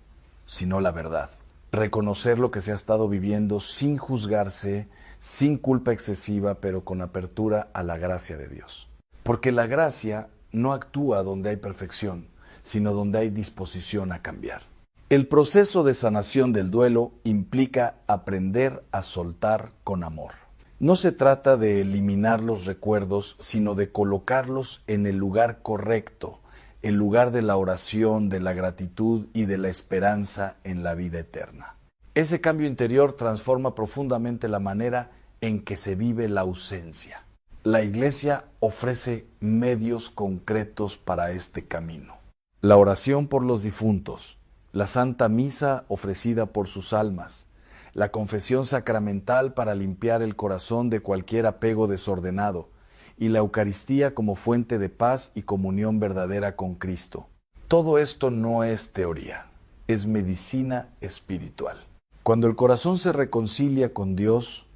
sino la verdad. Reconocer lo que se ha estado viviendo sin juzgarse, sin culpa excesiva, pero con apertura a la gracia de Dios. Porque la gracia no actúa donde hay perfección, sino donde hay disposición a cambiar. El proceso de sanación del duelo implica aprender a soltar con amor. No se trata de eliminar los recuerdos, sino de colocarlos en el lugar correcto, en lugar de la oración, de la gratitud y de la esperanza en la vida eterna. Ese cambio interior transforma profundamente la manera en que se vive la ausencia. La Iglesia ofrece medios concretos para este camino. La oración por los difuntos, la Santa Misa ofrecida por sus almas, la confesión sacramental para limpiar el corazón de cualquier apego desordenado, y la Eucaristía como fuente de paz y comunión verdadera con Cristo. Todo esto no es teoría, es medicina espiritual. Cuando el corazón se reconcilia con Dios,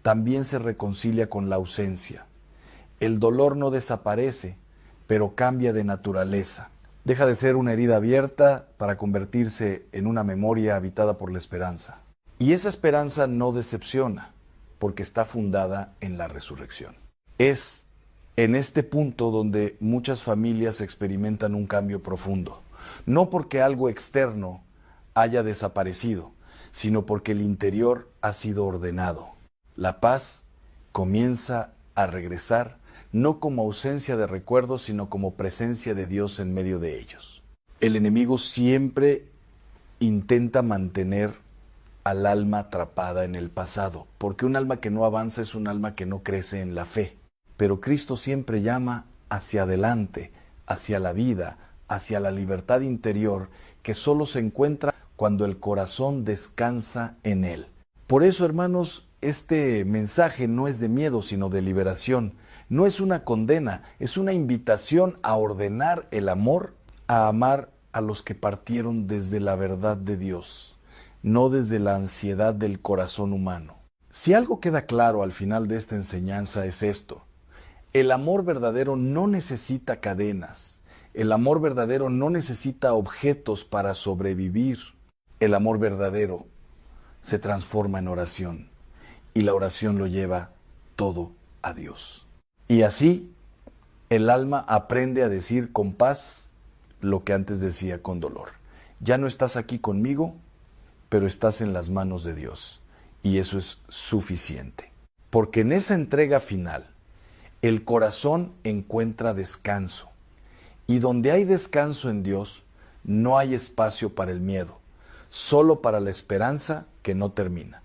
también se reconcilia con la ausencia. El dolor no desaparece, pero cambia de naturaleza. Deja de ser una herida abierta para convertirse en una memoria habitada por la esperanza. Y esa esperanza no decepciona, porque está fundada en la resurrección. Es en este punto donde muchas familias experimentan un cambio profundo. No porque algo externo haya desaparecido, sino porque el interior ha sido ordenado. La paz comienza a regresar, no como ausencia de recuerdos, sino como presencia de Dios en medio de ellos. El enemigo siempre intenta mantener al alma atrapada en el pasado, porque un alma que no avanza es un alma que no crece en la fe. Pero Cristo siempre llama hacia adelante, hacia la vida, hacia la libertad interior, que solo se encuentra cuando el corazón descansa en Él. Por eso, hermanos, este mensaje no es de miedo, sino de liberación. No es una condena, es una invitación a ordenar el amor, a amar a los que partieron desde la verdad de Dios, no desde la ansiedad del corazón humano. Si algo queda claro al final de esta enseñanza es esto: el amor verdadero no necesita cadenas, el amor verdadero no necesita objetos para sobrevivir. El amor verdadero se transforma en oración y la oración lo lleva todo a Dios. Y así el alma aprende a decir con paz lo que antes decía con dolor. Ya no estás aquí conmigo, pero estás en las manos de Dios. Y eso es suficiente. Porque en esa entrega final, el corazón encuentra descanso. Y donde hay descanso en Dios, no hay espacio para el miedo, solo para la esperanza que no termina.